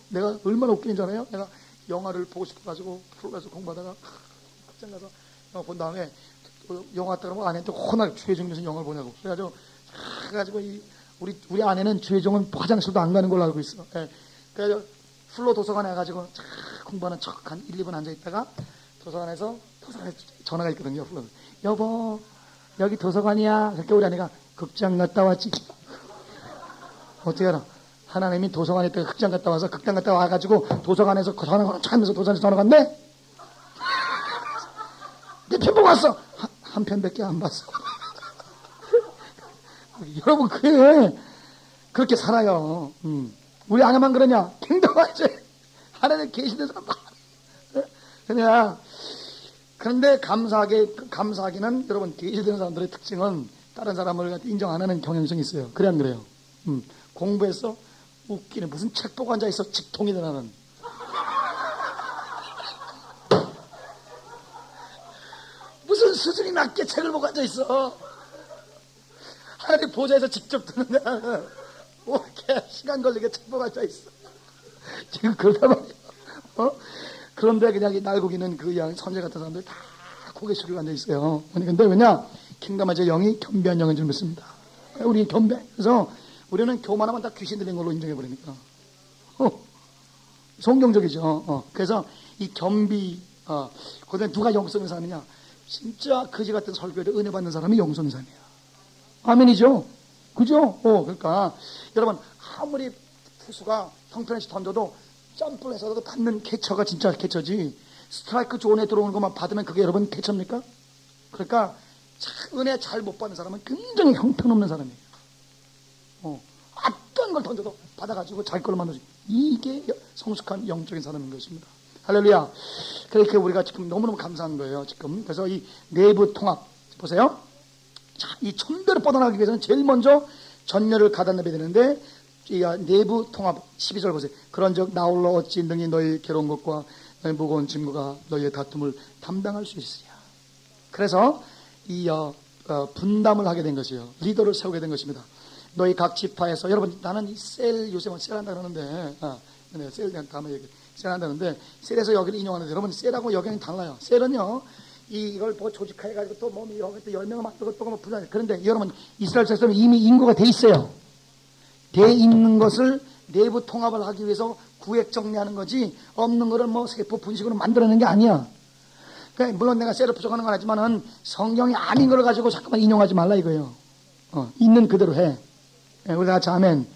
내가 얼마나 웃기는 줄 알아요? 내가 영화를 보고 싶어가지고 프로그램에서 공부하다가 학장 가서 영화 본 다음에 영화 왔다 그러면 아내한테 혼나게 주혜정 무슨 영화를 보냐고. 그래가지고 우리 아내는 주혜정은 화장실도 안 가는 걸로 알고 있어. 예. 그래서 플로 도서관에 가가지고 공부하는 척 한 1, 2분 앉아있다가 도서관에 전화가 있거든요. 여보, 여기 도서관이야. 그렇게 우리 아내가 극장 갔다 왔지. 어떻게 알아? 하나님이 도서관에 있다가 극장 갔다 와서 극장 갔다 와가지고 도서관에서 전화가 차면서 도서관에서 전화가 왔네? 내 편 보고 왔어. 한 편밖에 안 봤어. 여러분, 그렇게 살아요. 우리 아내만 그러냐? 킹덤하지. 하나님 계시는 사람 그냥. 그런데 감사하기는 여러분, 계시되는 사람들의 특징은 다른 사람을 인정 안 하는 경향성이 있어요. 그래 안 그래요? 공부해서 웃기는 무슨 책 보고 앉아있어. 직통이든 하는. 무슨 수준이 낮게 책을 보고 앉아있어. 하나님 보좌에서 직접 듣느냐. 뭐 이렇게 시간 걸리게 책 보고 앉아있어. 지금 그러단 말이야. 그런데 그냥 날고기는 그 양 선제 같은 사람들 다 고개 숙이고 앉아있어요. 근데 왜냐? 킹덤의 영이 겸비한 영인 줄 믿습니다. 우리 겸비. 그래서 우리는 교만하면 다 귀신 들린 걸로 인정해버리니까. 성경적이죠. 그래서 이 겸비, 그다음에 누가 영성의 삶이냐? 진짜 거지 같은 설교를 은혜 받는 사람이 영성의 삶이야. 아멘이죠? 그죠? 그러니까 여러분, 아무리 투수가 형편없이 던져도 점프를 해서도 받는 캐처가 진짜 캐처지, 스트라이크 존에 들어오는 것만 받으면 그게 여러분 캐처입니까? 그러니까 은혜 잘 못 받는 사람은 굉장히 형편없는 사람이에요. 어떤 걸 던져도 받아가지고 자기 걸로 만들어주고, 이게 성숙한 영적인 사람인 것입니다. 할렐루야. 그렇게 우리가 지금 너무너무 감사한 거예요, 지금. 그래서 이 내부 통합, 보세요. 자, 이 천대를 뻗어나가기 위해서는 제일 먼저 전열을 가다내야 되는데, 이 내부 통합, 12절 보세요. 그런즉 나 홀로 어찌 능히 너희 괴로운 것과 너희 무거운 짐과 너희의 다툼을 담당할 수 있으랴. 그래서 이 분담을 하게 된 것이에요. 리더를 세우게 된 것입니다. 너희 각 지파에서, 여러분, 나는 이 요새 셀한다 그러는데, 셀 다음에 얘기, 셀한다는데, 셀에서 여기를 인용하는데, 여러분, 셀하고 여기는 달라요. 셀은요, 이걸 뭐 조직화해가지고 또 몸이 또 10명을 만들고 또 부자. 그런데 여러분, 이스라엘 백성은 이미 인구가 돼 있어요. 돼 있는 것을 내부 통합을 하기 위해서 구획 정리하는 거지, 없는 거를 뭐 세포 분식으로 만들어내는 게 아니야. 그러니까 물론 내가 셀을 부족하는 건 하지만은 성경이 아닌 걸 가지고 잠깐만 인용하지 말라 이거예요. 있는 그대로 해. 우리 다 같이 아멘.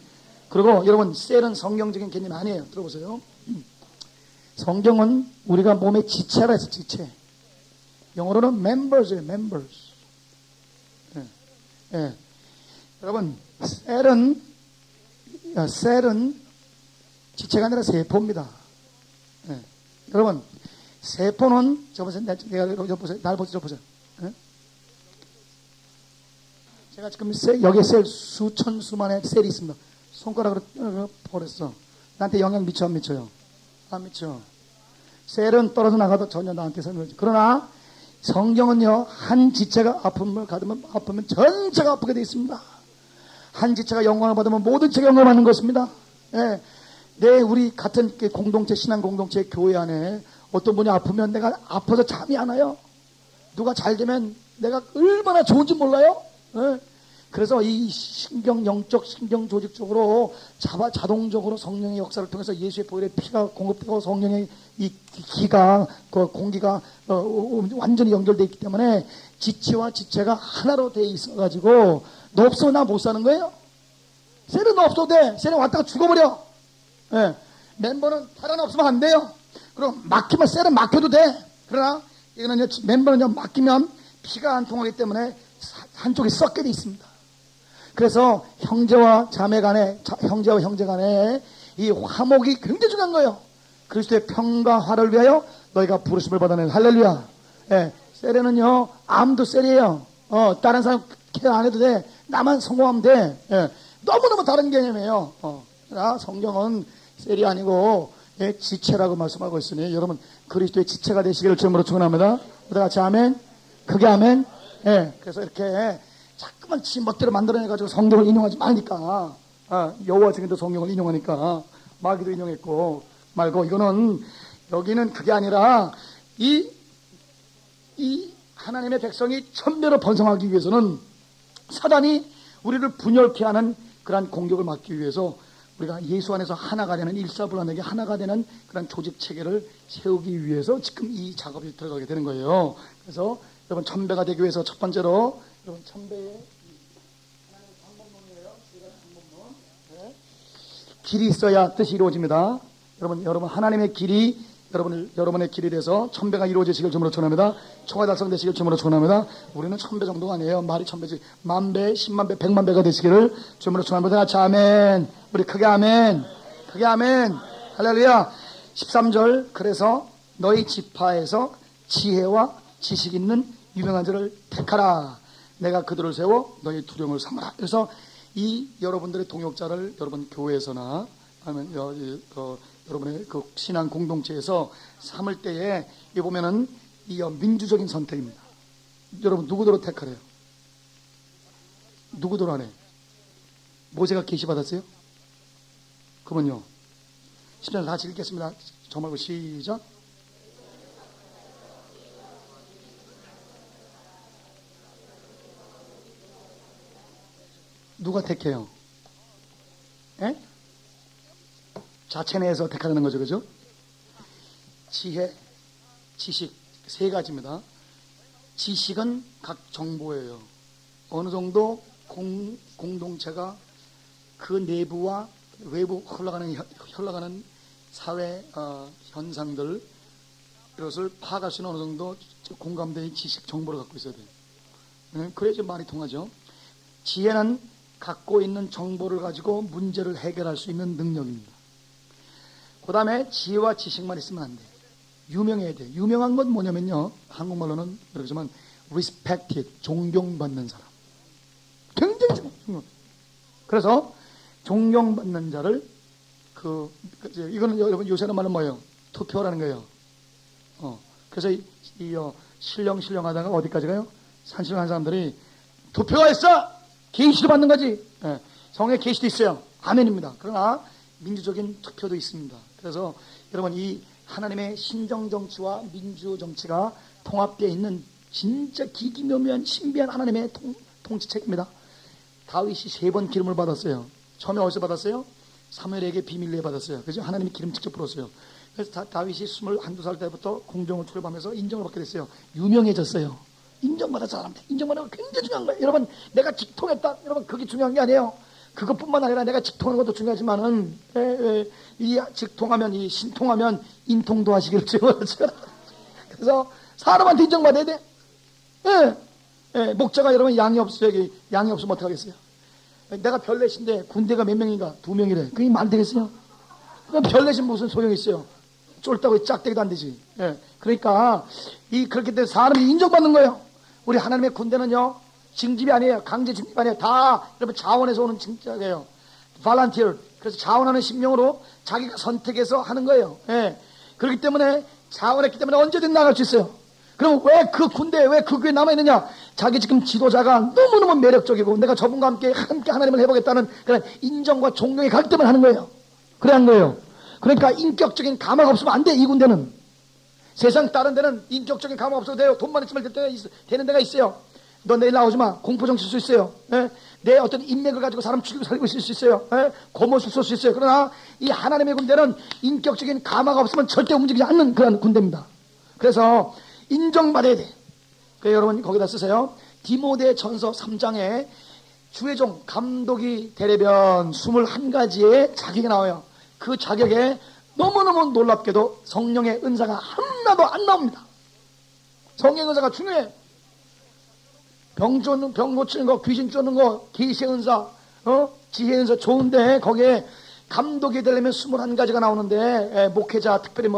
그리고 여러분, 셀은 성경적인 개념이 아니에요. 들어보세요. 성경은 우리가 몸의 지체라 해서 지체. 영어로는 members예요, members. 여러분, 셀은 지체가 아니라 세포입니다. 여러분, 세포는, 저보세요. 날 보세요. 제가 지금 여기에 셀 수천 수만의 셀이 있습니다. 손가락으로 버렸어. 나한테 영향 미쳐 안 미쳐요? 안 미쳐. 셀은 떨어져 나가도 전혀 나한테 설명하지. 그러나 성경은요, 한 지체가 아픔을 아프면 전체가 아프게 되어 있습니다. 한 지체가 영광을 받으면 모든 지체가 영광을 받는 것입니다. 우리 같은 공동체, 신앙 공동체, 교회 안에 어떤 분이 아프면 내가 아파서 잠이 안 와요. 누가 잘 되면 내가 얼마나 좋은지 몰라요. 그래서 이 영적 신경 조직적으로 자동적으로 성령의 역사를 통해서 예수의 보혈의 피가 공급되고 성령의 이 기가, 그 공기가 완전히 연결되어 있기 때문에 지체와 지체가 하나로 되어 있어가지고, 너 없으면 나 못 사는 거예요. 셀은 없어도 돼. 셀은 왔다가 죽어버려. 멤버는 하나 없으면 안 돼요. 그럼 막히면 셀은 막혀도 돼. 그러나 이거는 멤버는 막히면 피가 안 통하기 때문에 한쪽이 썩게 돼 있습니다. 그래서 형제와 자매 간에, 형제와 형제 간에 이 화목이 굉장히 중요한 거예요. 그리스도의 평과 화를 위하여 너희가 부르심을 받아낸, 할렐루야. 셀에는요, 암도 셀이에요. 다른 사람 케어 안 해도 돼. 나만 성공하면 돼. 너무너무 다른 개념이에요. 성경은 셀이 아니고 지체라고 말씀하고 있으니, 여러분 그리스도의 지체가 되시기를 주님으로 축원합니다. 우리 같이 아멘. 그게 아멘. 그래서 이렇게 자꾸만 지 멋대로 만들어내가지고 성경을 인용하지 말니까, 여호와 증인도 성경을 인용하니까 마귀도 인용했고 말고, 이거는 여기는 그게 아니라 이 하나님의 백성이 천대로 번성하기 위해서는 사단이 우리를 분열케 하는 그러한 공격을 막기 위해서 우리가 예수 안에서 하나가 되는 일사불란하게 하나가 되는 그런 조직 체계를 세우기 위해서 지금 이 작업이 들어가게 되는 거예요. 그래서 여러분 천배가 되기 위해서 첫 번째로 여러분 천배의 길이 있어야 뜻이 이루어집니다. 여러분 하나님의 길이 여러분의 길이 돼서 천배가 이루어지시길 주님으로 축원합니다. 초가 달성되시길 주님으로 축원합니다. 우리는 천배 정도가 아니에요. 말이 천배지. 만배, 10만배, 100만배가 되시기를 주님으로 축원합니다. 같이 아멘. 우리 크게 아멘. 크게 아멘. 할렐루야. 13절. 그래서 너희 지파에서 지혜와 지식 있는 유명한 자를 택하라. 내가 그들을 세워 너희 투령을 삼아라. 그래서 이 여러분들의 동역자를 여러분 교회에서나 아니면 여러분의 그 신앙 공동체에서 삼을 때에 이 보면은 이 민주적인 선택입니다. 여러분 누구더러 택하래요? 누구더러 하래? 모세가 계시 받았어요? 그러면요. 10절 다 같이 읽겠습니다. 저 말고 시작. 누가 택해요? 예? 자체 내에서 택하는 거죠, 그죠? 지혜, 지식 세 가지입니다. 지식은 각 정보예요. 어느 정도 공동체가 그 내부와 외부 흘러가는 사회 현상들 이것을 파악할 수 있는 어느 정도 공감대의 지식 정보를 갖고 있어야 돼요. 그래야지 말이 통하죠. 지혜는 갖고 있는 정보를 가지고 문제를 해결할 수 있는 능력입니다. 그 다음에 지혜와 지식만 있으면 안 돼요. 유명해야 돼요. 유명한 건 뭐냐면요. 한국말로는 그러지만 respected, 존경받는 사람. 굉장히 존경. 그래서 존경받는 자를 이거는 여러분 요새는 말은 뭐예요? 투표라는 거예요. 그래서 신령 하다가 어디까지 가요? 산신령한 사람들이 투표가 있어! 계시도 받는 거지. 예, 성에 계시도 있어요. 아멘입니다. 그러나 민주적인 투표도 있습니다. 그래서 여러분 이 하나님의 신정정치와 민주정치가 통합되어 있는 진짜 기기묘묘한 신비한 하나님의 통치책입니다. 다윗이 3번 기름을 받았어요. 처음에 어디서 받았어요? 사무엘에게 비밀리에 받았어요. 그죠? 하나님이 기름 직접 불었어요. 그래서 다윗이 21~22살 때부터 공정을 출범하면서 인정을 받게 됐어요. 유명해졌어요. 인정받은 사람들, 인정받는 거 굉장히 중요한 거예요. 여러분, 내가 직통했다. 여러분, 그게 중요한 게 아니에요. 그것뿐만 아니라 내가 직통하는 것도 중요하지만은, 이 직통하면, 이 신통하면 인통도 하시기를 주어져. 그래서 사람한테 인정받아야 돼. 목자가 여러분 양이 없으면 어떡하겠어요? 내가 별넷인데 군대가 몇 명인가? 2명이래. 그게 말 되겠어요? 그럼 별넷이 무슨 소용이 있어요? 쫄다고 짝대기도 안 되지. 그러니까, 그렇게 돼서 사람이 인정받는 거예요. 우리 하나님의 군대는요, 징집이 아니에요. 강제 징집이 아니에요. 다 여러분 자원에서 오는 징집이에요. volunteer. 그래서 자원하는 심령으로 자기가 선택해서 하는 거예요. 그렇기 때문에 자원했기 때문에 언제든 나갈 수 있어요. 그럼 왜 그 군대에 왜 그 교회에 남아있느냐? 자기 지금 지도자가 너무너무 매력적이고 내가 저분과 함께 하나님을 해보겠다는 그런 인정과 존경이 가기 때문에 하는 거예요. 그래 한 거예요. 그러니까 인격적인 감화가 없으면 안 돼. 이 군대는. 세상 다른 데는 인격적인 감화 없어도 돼요. 돈만 있으면 되는 데가 있어요. 너 내일 나오지 마. 공포정 칠 수 있어요. 내 어떤 인맥을 가지고 사람 죽이고 살고 있을 수 있어요. 고모술 쏠 수 있어요. 그러나 이 하나님의 군대는 인격적인 감화가 없으면 절대 움직이지 않는 그런 군대입니다. 그래서 인정받아야 돼. 그래서 여러분 거기다 쓰세요. 디모데 전서 3장에 주의 종 감독이 되려면 21가지의 자격이 나와요. 그 자격에 너무너무 놀랍게도 성령의 은사가 하나도 안 나옵니다. 성령의 은사가 중요해. 병 고치는 거, 귀신 쫓는 거, 계시의 은사, 지혜의 은사 좋은데 거기에 감독이 되려면 21가지가 나오는데 목회자, 특별히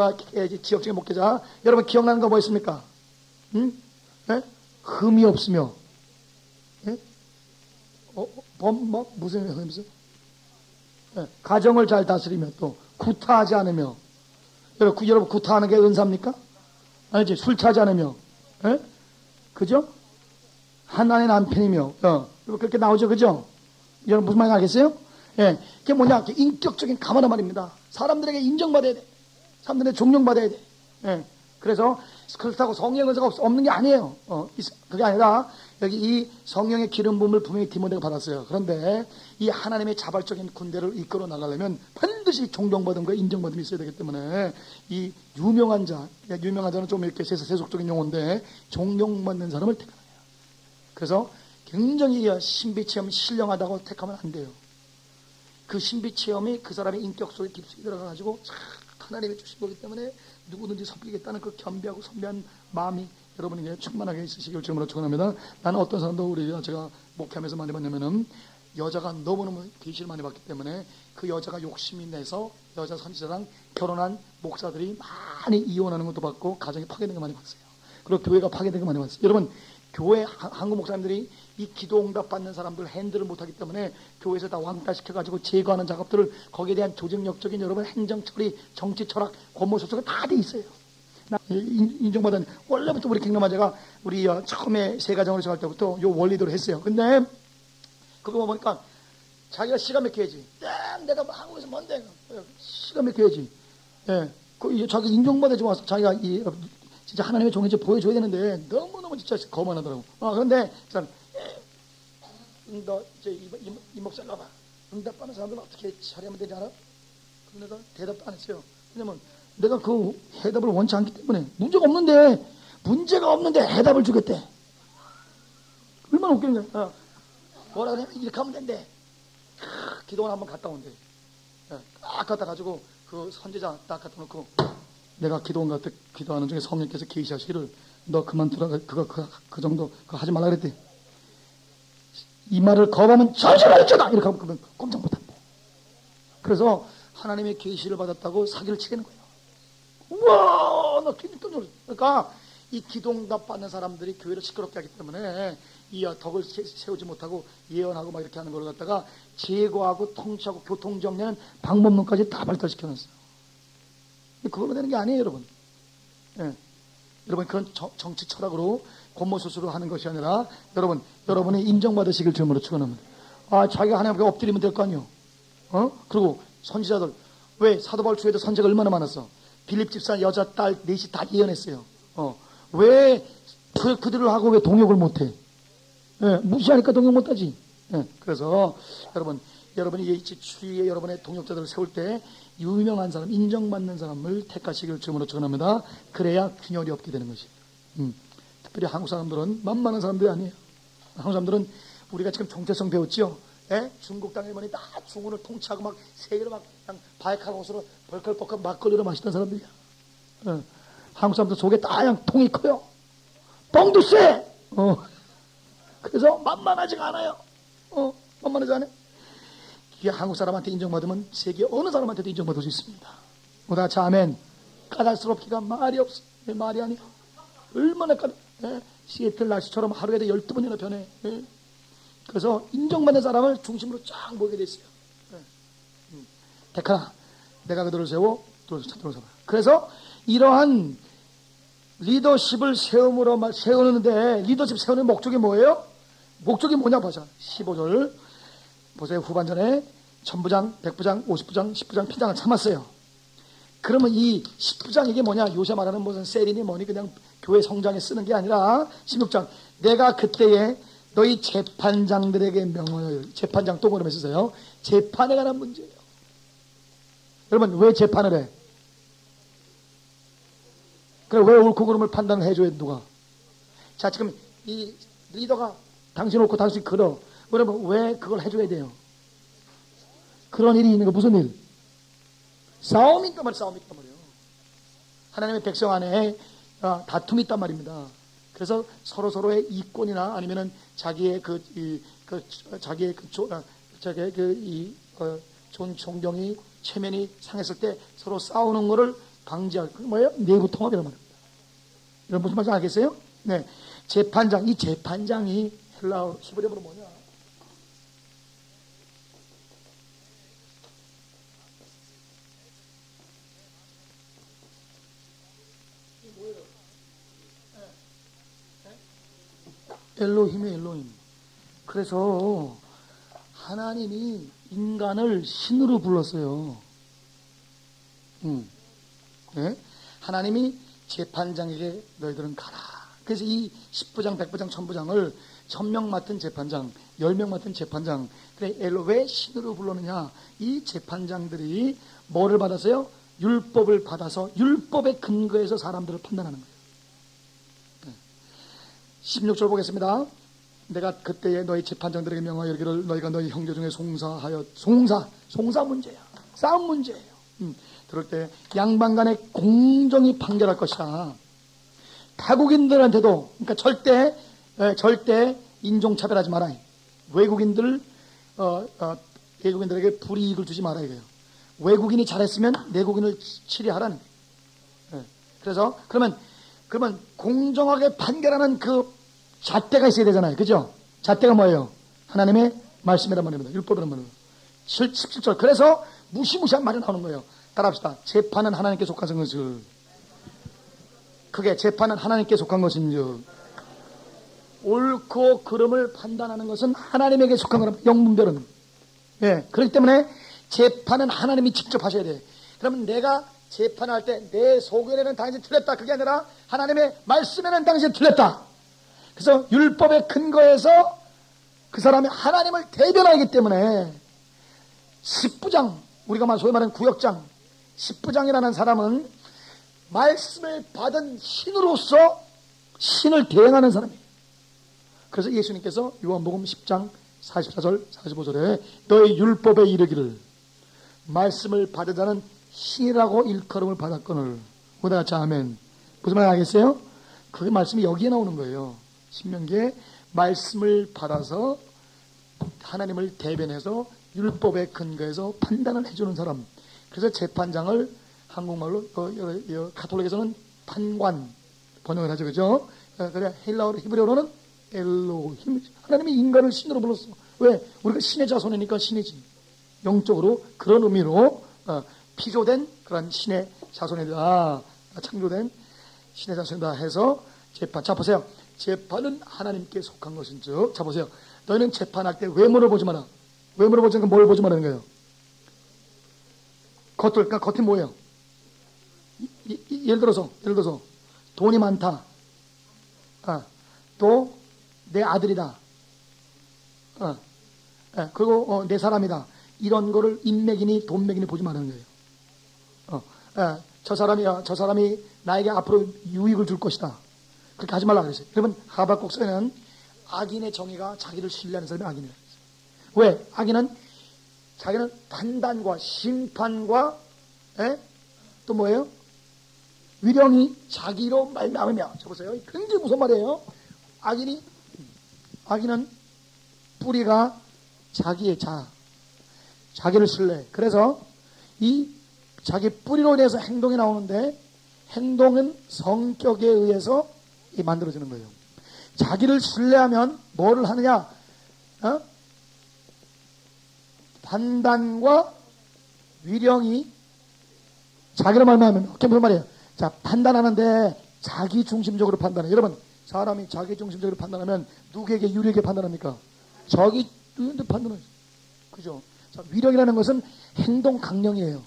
지역적인 목회자 여러분 기억나는 거 뭐 있습니까? 흠이 없으며 무슨 흠이 있어요? 가정을 잘 다스리며 또 구타하지 않으며 여러분 구타하는 게 은사입니까? 아니지. 술 취하지 않으며 그죠? 하나의 남편이며 그렇게 나오죠. 그죠? 여러분 무슨 말인지 알겠어요? 그게 뭐냐? 인격적인 감화란 말입니다. 사람들에게 인정받아야 돼. 사람들에게 존경받아야 돼. 그래서 그렇다고 성령의 은사가 없는 게 아니에요. 그게 아니라 여기 이 성령의 기름 부음을 분명히 디모데가 받았어요. 그런데 이 하나님의 자발적인 군대를 이끌어 나가려면 반드시 존경받음과 인정받음이 있어야 되기 때문에 이 유명한 자는 좀 이렇게 세속적인 용어인데 존경받는 사람을 택하는 거예요. 그래서 굉장히 신비체험 신령하다고 택하면 안 돼요. 그 신비체험이 그 사람의 인격 속에 깊숙이 들어가가지고 하나님이 주신 거기 때문에 누구든지 섬기겠다는 그 겸비하고 선비한 마음이 여러분에게 충만하게 있으시길 주님으로 축원합니다. 나는 어떤 사람도 제가 목회하면서 많이 봤냐면은 여자가 너무너무 계시를 많이 봤기 때문에 그 여자가 욕심이 내서 여자 선지자랑 결혼한 목사들이 많이 이혼하는 것도 봤고 가정이 파괴된 거 많이 봤어요. 그리고 교회가 파괴된 거 많이 봤어요. 여러분 교회 한국 목사님들이 이 기도 응답 받는 사람들 핸들을 못하기 때문에 교회에서 다 왕따시켜가지고 제거하는 작업들을 거기에 대한 조직력적인 여러분 행정 처리, 정치 철학, 권모 소속이 다 돼 있어요. 인정받은 원래부터 우리 갱년마제가 우리 처음에 세 가정을 시작할 때부터 요 원리대로 했어요. 근데 그거 보니까 자기가 시간 맥혀야지. 내가 한국에서 뭔데 시간 맥혀야지. 예, 자기 인정받아지 와서 자기가 진짜 하나님의 종인지 보여줘야 되는데 너무너무 진짜 거만하더라고. 그런데 너 이제 이 목사 나봐. 응답받는 사람들은 어떻게 처리하면 되지 않아? 그럼 내가 대답도 안 했어요. 왜냐면 내가 그 해답을 원치 않기 때문에 문제가 없는데 해답을 주겠대. 얼마나 웃기는 거야. 뭐라 그러냐면 이렇게 하면 된대. 기도원 한번 갔다 온대. 딱 갖다 가지고 그 선지자 딱 갖다 놓고 내가 기도원 갔다 기도하는 중에 성령께서 계시하시기를 너 그만두라 그 정도 그거 하지 말라 그랬대. 이 말을 거부하면 전신할지어다 이렇게 하면 그건 꼼짝 못한대. 그래서 하나님의 계시를 받았다고 사기를 치겠는 거예요. 우와 나 깜짝 놀랐어. 그러니까 이 기도응답 받는 사람들이 교회를 시끄럽게 하기 때문에 이 덕을 세우지 못하고 예언하고 막 이렇게 하는 걸 갖다가 제거하고 통치하고 교통정리하는 방법론까지 다 발달시켜놨어요. 그걸로 되는 게 아니에요 여러분. 여러분 그런 정치 철학으로 권모수수로 하는 것이 아니라 여러분이 인정받으시길 주님으로 축원합니다. 자기가 하나님 앞에 엎드리면 될 거 아니요. 그리고 선지자들 왜 사도바울 주에도 선지자가 얼마나 많았어. 빌립 집사 여자 딸 넷이 다 예언했어요. 왜 그들을 하고 왜 동역을 못해? 무시하니까 동역 못하지. 그래서 여러분이 주위에 여러분의 동역자들을 세울 때 유명한 사람, 인정받는 사람을 택하시길 주님으로 축원합니다. 그래야 균열이 없게 되는 것이에요. 특별히 한국 사람들은 만만한 사람들이 아니에요. 한국 사람들은 우리가 지금 정체성 배웠지요. 중국 땅 일본이 다 중국을 통치하고 막 세계를 막 그냥 바이칼 옷으로 벌컥벌컥 막걸리로 마시던 사람들이야. 한국 사람들 속에 다 그냥 통이 커요. 뻥도 쎄. 그래서 만만하지가 않아요. 만만하지 않아요. 이게 한국 사람한테 인정받으면 세계 어느 사람한테도 인정받을 수 있습니다. 다 같이 아멘. 까닭스럽기가 말이 없어. 말이 아니야. 얼마나 시애틀 날씨처럼 하루에도 12번이나 변해. 그래서 인정받는 사람을 중심으로 쫙 모이게 됐어요. 택하라. 내가 그들을 세워 찾도록 삼아. 그래서 이러한 리더십을 세우는데 리더십 세우는 목적이 뭐예요? 목적이 뭐냐 보자. 15절 보세요. 후반전에 1000부장, 100부장, 50부장, 10부장 핀장을 참았어요. 그러면 이 10부장 이게 뭐냐? 요새 말하는 무슨 세리니 뭐니 그냥 교회 성장에 쓰는 게 아니라 16장 내가 그때에 너희 재판장들에게 명하여. 재판장 또 그러면 쓰세요. 재판에 관한 문제예요. 여러분 왜 재판을 해? 그래 왜 옳고 그름을 판단을 해줘야 누가? 자 지금 이 리더가 당신 옳고 당신 그러. 그러면 왜 그걸 해줘야 돼요? 그런 일이 있는 거 무슨 일? 싸움이 있단 말이에요. 싸움이 있단 말이에요. 하나님의 백성 안에 다툼이 있단 말입니다. 그래서 서로의 이권이나 아니면은 자기의 존경이 체면이 상했을 때 서로 싸우는 거를 방지할 그 뭐예요? 내부 통합이란 말입니다. 여러분 무슨 말인지 알겠어요? 네, 재판장 이 재판장이 헬라어 히브리어로 뭐냐? 엘로힘의 엘로힘. 그래서 하나님이 인간을 신으로 불렀어요. 네? 하나님이 재판장에게 너희들은 가라. 그래서 이 10부장, 100부장, 1000부장을 1000명 맡은 재판장, 10명 맡은 재판장. 그래, 왜 신으로 불렀느냐? 이 재판장들이 뭐를 받았어요? 율법을 받아서 율법의 근거에서 사람들을 판단하는 거예요. 16절 보겠습니다. 내가 그때에 너희 재판장들에게 명하여 이르기를 너희가 너희 형제 중에 송사하여 송사 문제야. 싸움 문제예요. 그럴 때 양반 간에 공정히 판결할 것이다. 타국인들한테도 그러니까 절대 인종차별하지 마라. 외국인들에게 불이익을 주지 마라 이거예요. 외국인이 잘했으면 내국인을 치리하라는 거예요. 그래서 그러면 공정하게 판결하는 그 잣대가 있어야 되잖아요. 그죠? 잣대가 뭐예요? 하나님의 말씀이란 말입니다. 율법이란 말입니다. 17절. 그래서 무시무시한 말이 나오는 거예요. 따라합시다. 재판은 하나님께 속한 것을. 그게 재판은 하나님께 속한 것인즉 옳고 그름을 판단하는 것은 하나님에게 속한 거랍니다. 영분별은. 예. 그렇기 때문에 재판은 하나님이 직접 하셔야 돼. 그러면 내가 재판할 때 내 소견에는 당신이 틀렸다. 그게 아니라 하나님의 말씀에는 당신이 틀렸다. 그래서 율법의 근거에서 그 사람이 하나님을 대변하기 때문에 10부장, 우리가 소위 말하는 구역장, 10부장이라는 사람은 말씀을 받은 신으로서 신을 대행하는 사람이에요. 그래서 예수님께서 요한복음 10장 44절 45절에 너희 율법에 이르기를 말씀을 받은 자는 신이라고 일컬음을 받았거늘. 보다 같이 아멘. 무슨 말 알겠어요? 그 말씀이 여기에 나오는 거예요. 신명기에 말씀을 받아서 하나님을 대변해서 율법의 근거에서 판단을 해주는 사람. 그래서 재판장을 한국말로 가톨릭에서는 판관 번역을 하죠. 그죠? 그래 헬라어로 히브리어로는 엘로힘. 하나님이 인간을 신으로 불렀어. 왜? 우리가 신의 자손이니까 신이지. 영적으로 그런 의미로 피조된 그런 신의 자손이다. 창조된 신의 자손이다 해서 재판. 자 보세요. 재판은 하나님께 속한 것인즉. 자 보세요. 너희는 재판할 때 외모를 보지 마라. 외모를 보지 않고 뭘 보지 말라는 거예요? 그러니까 겉이 뭐예요? 예를 들어서 돈이 많다. 또 내 아들이다. 그리고 내 사람이다. 이런 거를 인맥이니 돈맥이니 보지 말라는 거예요. 저 사람이 나에게 앞으로 유익을 줄 것이다. 그렇게 하지 말라 그랬어요. 그러면 하박국서에는 악인의 정의가 자기를 신뢰하는 사람이 악인이라고 했어요. 왜? 악인은 자기는 판단과 심판과 또 뭐예요? 위령이 자기로 말미암으며. 저 보세요. 굉장히 무서운 말이에요. 악인은 뿌리가 자기의 자기를 신뢰. 그래서 이 자기 뿌리로 인해서 행동이 나오는데 행동은 성격에 의해서 만들어지는 거예요. 자기를 신뢰하면 뭐를 하느냐? 판단과 위령이 자기를 말미암으면. 그게 무슨 말이에요? 자, 판단하는데 자기 중심적으로 판단해. 여러분, 사람이 자기 중심적으로 판단하면 누구에게 유리하게 판단합니까? 자기 판단하죠. 그죠? 자, 위력이라는 것은 행동 강령이에요.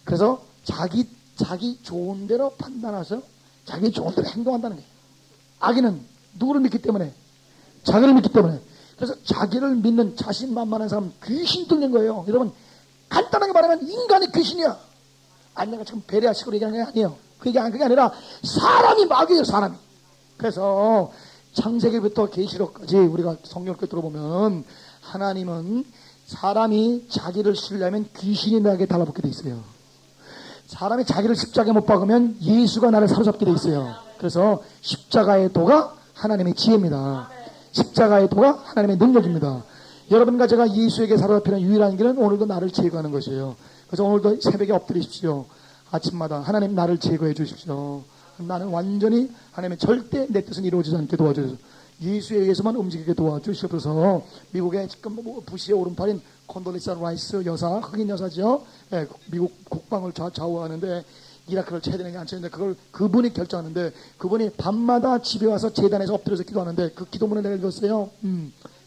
그래서 자기 좋은 대로 판단해서 자기 좋은 대로 행동한다는 거예요. 악인은 누구를 믿기 때문에? 자기를 믿기 때문에. 그래서 자기를 믿는 자신만만한 사람은 귀신 들린 거예요. 여러분, 간단하게 말하면 인간이 귀신이야. 아니, 내가 지금 베레아식으로 얘기하는 게 아니에요. 그게 아니라 사람이 마귀예요, 사람이. 그래서 창세기부터 계시록까지 우리가 성경을 들어보면 하나님은 사람이 자기를 신뢰하면 귀신이 나에게 달라붙게 돼 있어요. 사람이 자기를 십자가에 못 박으면 예수가 나를 사로잡게 돼 있어요. 그래서 십자가의 도가 하나님의 지혜입니다. 십자가의 도가 하나님의 능력입니다. 여러분과 제가 예수에게 사로잡히는 유일한 길은 오늘도 나를 제거하는 것이에요. 그래서 오늘도 새벽에 엎드리십시오. 아침마다 하나님 나를 제거해 주십시오. 나는 완전히 하나님의 절대 내 뜻은 이루어지지 않게 도와주셔서 예수에 의해서만 움직이게 도와주시옵소서. 미국의 지금 부시의 오른팔인 콘돌리사 라이스 여사, 흑인 여사죠. 미국 국방을 좌우하는데 이라크를 쳐야 되는지 안 쳐야 되는데 그걸 그분이 결정하는데 그분이 밤마다 집에 와서 재단에서 엎드려서 기도하는데 그 기도문을 내가 읽었어요.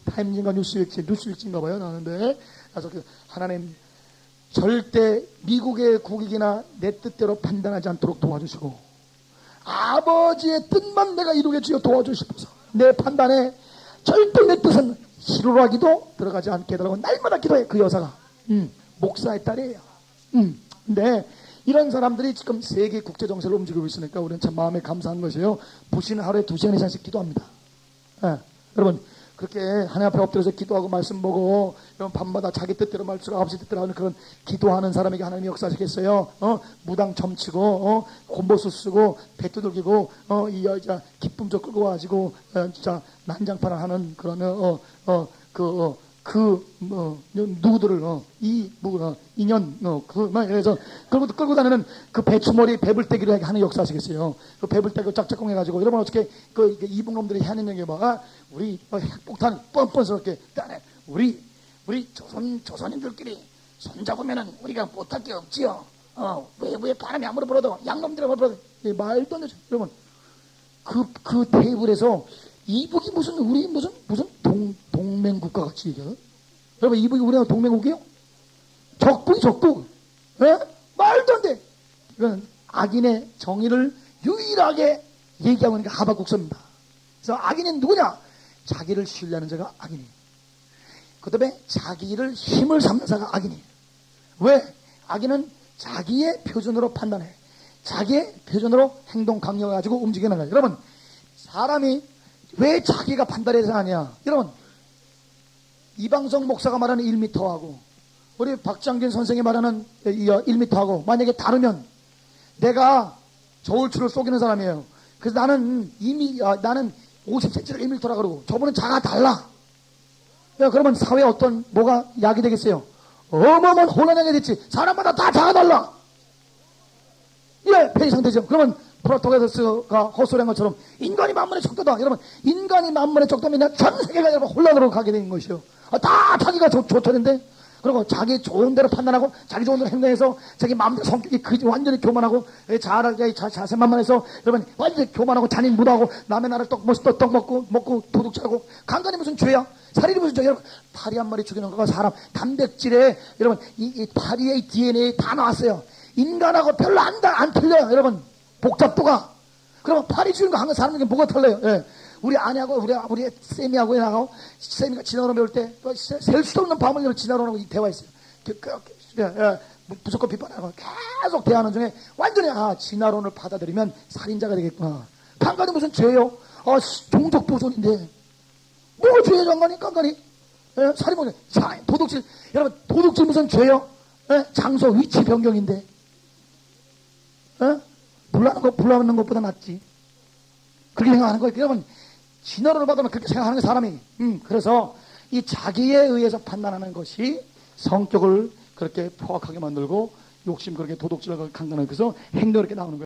타임즈인가 뉴스위크인가 봐요. 나오는데 그래서 하나님 절대 미국의 국익이나 내 뜻대로 판단하지 않도록 도와주시고 아버지의 뜻만 내가 이루게 주여 도와주시옵소서. 내 판단에 절대 내 뜻은 희루라기도 들어가지 않게 해달라고 날마다 기도해. 그 여사가 목사의 딸이에요. 근데 이런 사람들이 지금 세계 국제 정세를 움직이고 있으니까 우리는 참 마음에 감사한 것이에요. 부시는 하루에 2시간 이상씩 기도합니다. 예, 여러분 그렇게 하나님 앞에 엎드려서 기도하고 말씀 보고 여러분 밤마다 자기 뜻대로 말씀 아버지 뜻대로 하는 그런 기도하는 사람에게 하나님이 역사하시겠어요? 무당 점치고 곰보수 쓰고 배 두들기고 이 여자 기쁨조 끌고 와가지고 진짜 난장판을 하는 그런 누구들을 인연 그래서 끌고 다니는 그 배추머리 배불떼기를 하는 역사하시겠어요. 그 배불떼기 짝짝꿍 해가지고 여러분 어떻게 그 이북놈들이 하는 얘기 우리 핵폭탄 뻔뻔스럽게 따네. 우리 조선인들끼리 손잡으면은 우리가 못할 게 없지요. 왜 바람이 아무리 불어도 양놈들이 아무리 불어도 말도 안 되죠. 여러분 그 테이블에서 이북이 우리 무슨 동맹국가 같이 얘기해요. 여러분 이북이 우리나라 동맹국이에요? 적북. 예? 말도 안 돼. 이건 악인의 정의를 유일하게 얘기하고 있는 게 하박국서입니다. 그래서 악인은 누구냐? 자기를 신뢰하는 자가 악인이에요. 그 다음에 자기를 힘을 삼는 자가 악인이에요. 왜? 악인은 자기의 표준으로 판단해. 자기의 표준으로 행동 강령을 가지고 움직이는 거예요. 여러분 사람이 왜 자기가 판단해서 하냐? 여러분 이방성 목사가 말하는 1m하고 우리 박장균 선생이 말하는 1m하고 만약에 다르면 내가 저울추를 쏘기는 사람이에요. 그래서 나는 50cm를 1m라 그러고 저분은 자가 달라. 그러면 사회에 뭐가 약이 되겠어요? 어마어마한 혼란하게 됐지. 사람마다 다 자가 달라. 폐기 상태죠. 그러면 프로토게더스가 헛소리한 것처럼 인간이 만물의 척도다. 여러분 인간이 만물의 척도면 전 세계가 여러분 혼란으로 가게 된 것이요. 다 자기가 좋다는데 그리고 자기 좋은 대로 판단하고 자기 좋은 대로 행동해서 자기 마음대로 성격이 완전히 교만하고 자세만만 해서 여러분 완전히 교만하고 잔인 무도하고 남의 나라를 떡 먹고 도둑질하고 간간이 무슨 죄야? 살인이 무슨 죄야? 여러분 파리 한 마리 죽이는 거가 사람 단백질에 여러분 이 파리의 DNA 다 나왔어요. 인간하고 별로 안 틀려요. 여러분 복잡도가. 그러면 파리 죽이는 거 한 사람에게 뭐가 틀려요? 예. 우리 아내하고 우리 쌤이하고 나하고 쌤이가 지나가는 배울 때 셀 수도 없는 밤을 지나가는 대화했어요. 무조건 비판하고 계속 대화하는 중에 완전히 진화론을 받아들이면 살인자가 되겠구나. 간간이 무슨 죄요? 종족 보존인데 뭐가 죄예요? 간간이 살인 도둑질. 여러분 도둑질 무슨 죄요? 장소 위치 변경인데 불나는 것보다 낫지. 그렇게 생각하는 거예요. 여러분 진화론을 받으면 그렇게 생각하는 게 사람이. 그래서 이 자기에 의해서 판단하는 것이 성격을 그렇게 포악하게 만들고 욕심 그렇게 도둑질하고 강간하고 그래서 행동이 이렇게 나오는 거예요.